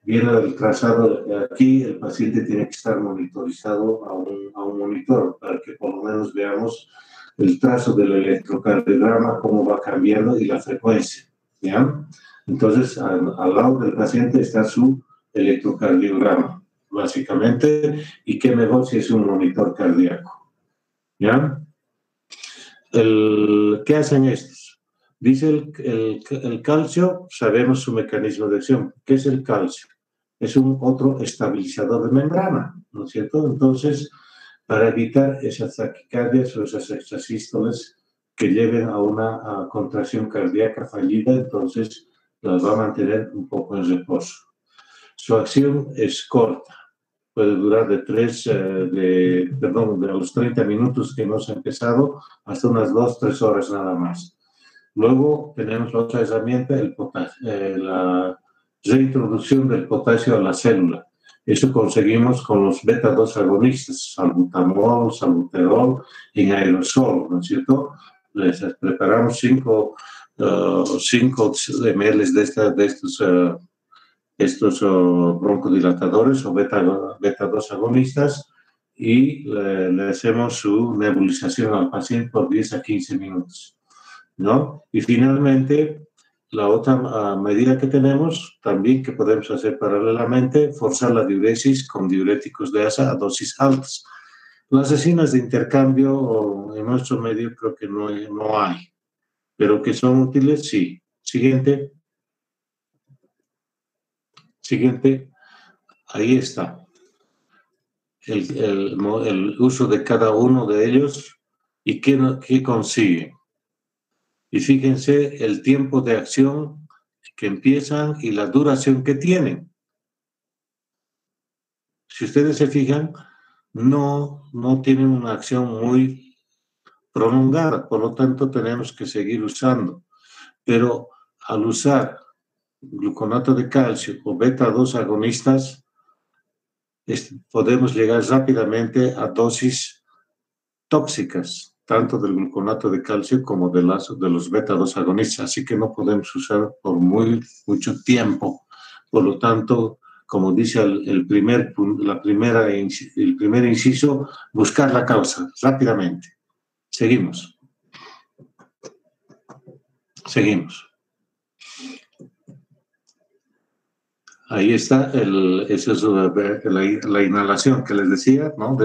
el trazado aquí, el paciente tiene que estar monitorizado a un monitor para que por lo menos veamos el trazo del electrocardiograma, cómo va cambiando y la frecuencia, ¿ya? Entonces, al lado del paciente está su electrocardiograma, básicamente, y qué mejor si es un monitor cardíaco, ¿ya? ¿Qué hacen estos? Dice el calcio, sabemos su mecanismo de acción. ¿Qué es el calcio? Es un otro estabilizador de membrana, ¿no es cierto? Entonces, para evitar esas taquicardias o esas extrasístoles que lleven a una contracción cardíaca fallida, entonces las va a mantener un poco en reposo. Su acción es corta, puede durar de los 30 minutos que hemos empezado hasta unas 2-3 horas nada más. Luego tenemos la otra herramienta, la reintroducción del potasio a la célula. Eso conseguimos con los beta-2 agonistas, salbutamol, salbuterol, en aerosol, ¿no es cierto? Les preparamos 5 ml de estos broncodilatadores o beta-2 agonistas y le hacemos su nebulización al paciente por 10 a 15 minutos, ¿no? Y finalmente, la otra medida que tenemos, también que podemos hacer paralelamente, forzar la diuresis con diuréticos de asa a dosis altas. Las resinas de intercambio en nuestro medio creo que no hay, pero que son útiles, sí. Siguiente, ahí está. El uso de cada uno de ellos y qué consigue. Y fíjense el tiempo de acción que empiezan y la duración que tienen. Si ustedes se fijan, no tienen una acción muy prolongada, por lo tanto tenemos que seguir usando. Pero al usar gluconato de calcio o beta-2 agonistas, podemos llegar rápidamente a dosis tóxicas, tanto del gluconato de calcio como de los beta-2 agonistas, así que no podemos usar por mucho tiempo. Por lo tanto, como dice el primer inciso, buscar la causa rápidamente. Seguimos. Ahí está la inhalación que les decía, ¿no?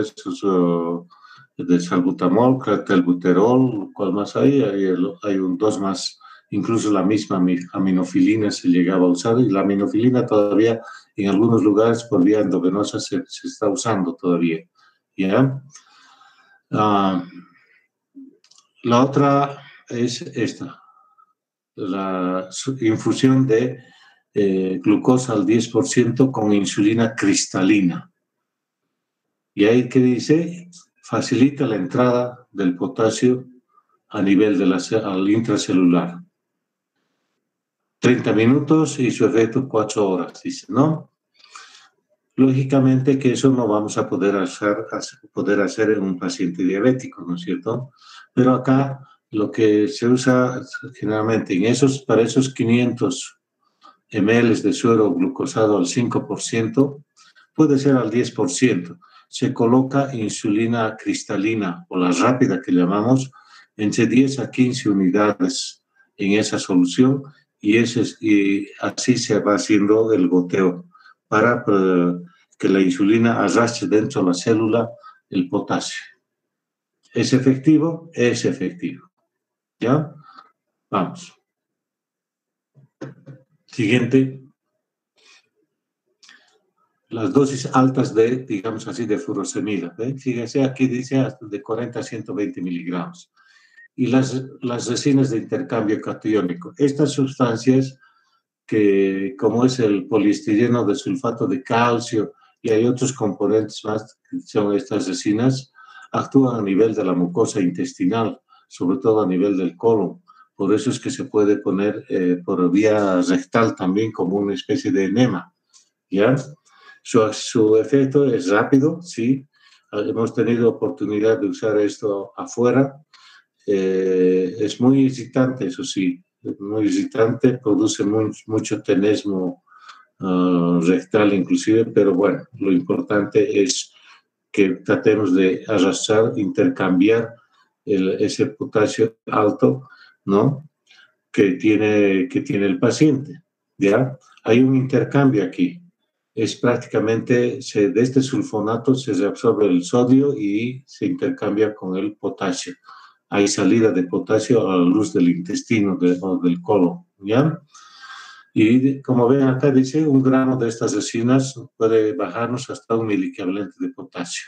De salbutamol, clattelbuterol, ¿cuál más hay? Hay dos más, incluso la misma aminofilina se llegaba a usar, y la aminofilina todavía en algunos lugares por vía endovenosa se está usando todavía, ¿ya? La otra es esta, la infusión de glucosa al 10% con insulina cristalina. Y ahí que dice, facilita la entrada del potasio a nivel al intracelular. 30 minutos y su efecto 4 horas, dice, ¿no? Lógicamente que eso no vamos a poder hacer en un paciente diabético, ¿no es cierto? Pero acá lo que se usa generalmente para esos 500 ml de suero glucosado al 5%, puede ser al 10%. Se coloca insulina cristalina o la rápida que llamamos entre 10 a 15 unidades en esa solución y así se va haciendo el goteo para que la insulina arrastre dentro de la célula el potasio. ¿Es efectivo? Es efectivo. ¿Ya? Vamos. Siguiente. Las dosis altas digamos así, de furosemida. Fíjense, aquí dice hasta de 40 a 120 miligramos. Y las resinas de intercambio catiónico. Estas sustancias que, como es el poliestireno de sulfato de calcio y hay otros componentes más que son estas resinas, actúan a nivel de la mucosa intestinal, sobre todo a nivel del colon. Por eso es que se puede poner por vía rectal también como una especie de enema, ¿ya? Su efecto es rápido, sí. Hemos tenido oportunidad de usar esto afuera. Es muy excitante, eso sí. Es muy excitante, produce mucho tenesmo rectal inclusive, pero bueno, lo importante es que tratemos de arrastrar, intercambiar ese potasio alto, ¿no? que tiene el paciente, ¿ya? Hay un intercambio aquí. Es prácticamente, de este sulfonato se reabsorbe el sodio y se intercambia con el potasio. hay salida de potasio a la luz del intestino o del colon, ¿ya? Y como ven acá dice, 1 gramo de estas resinas puede bajarnos hasta 1 miliequivalente de potasio,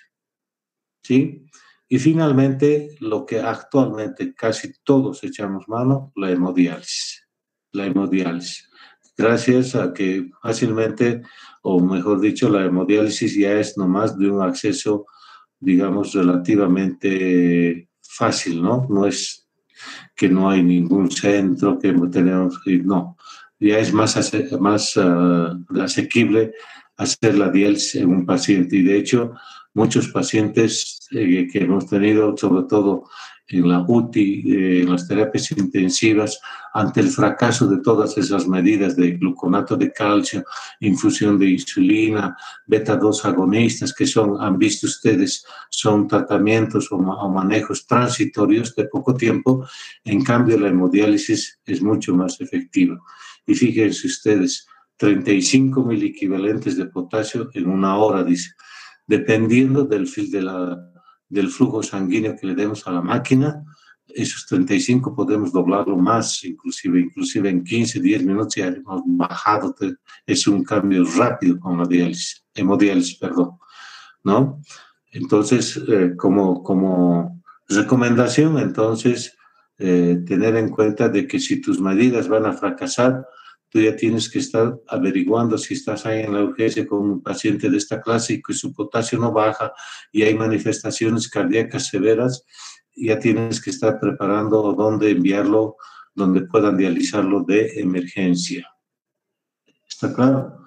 ¿sí? Y finalmente, lo que actualmente casi todos echamos mano, la hemodiálisis. La hemodiálisis. Gracias a que fácilmente, o mejor dicho, la hemodiálisis ya es nomás de un acceso, digamos, relativamente fácil, ¿no? No es que no hay ningún centro que tenemos que ir, no. Ya es más asequible hacer la diálisis en un paciente. Y de hecho, muchos pacientes que hemos tenido, sobre todo en la UTI, en las terapias intensivas, ante el fracaso de todas esas medidas de gluconato de calcio, infusión de insulina, beta-2 agonistas, que han visto ustedes, son tratamientos o manejos transitorios de poco tiempo. En cambio, la hemodiálisis es mucho más efectiva. Y fíjense ustedes, 35 miliequivalentes de potasio en 1 hora, dice. Dependiendo del flujo sanguíneo que le demos a la máquina, esos 35 podemos doblarlo más, inclusive en 15, 10 minutos ya hemos bajado. Es un cambio rápido con la hemodiálisis, ¿no? Entonces, como recomendación, entonces, tener en cuenta de que si tus medidas van a fracasar, tú ya tienes que estar averiguando si estás ahí en la urgencia con un paciente de esta clase y que su potasio no baja y hay manifestaciones cardíacas severas, ya tienes que estar preparando dónde enviarlo, donde puedan dializarlo de emergencia. ¿Está claro?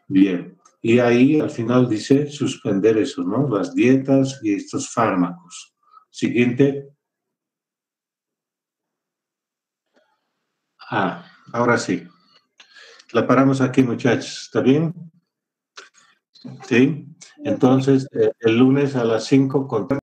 Bien. Y ahí al final dice suspender eso, ¿no? Las dietas y estos fármacos. Siguiente. Ahora sí. La paramos aquí, muchachos. ¿Está bien? ¿Sí? Entonces, el lunes a las 5 con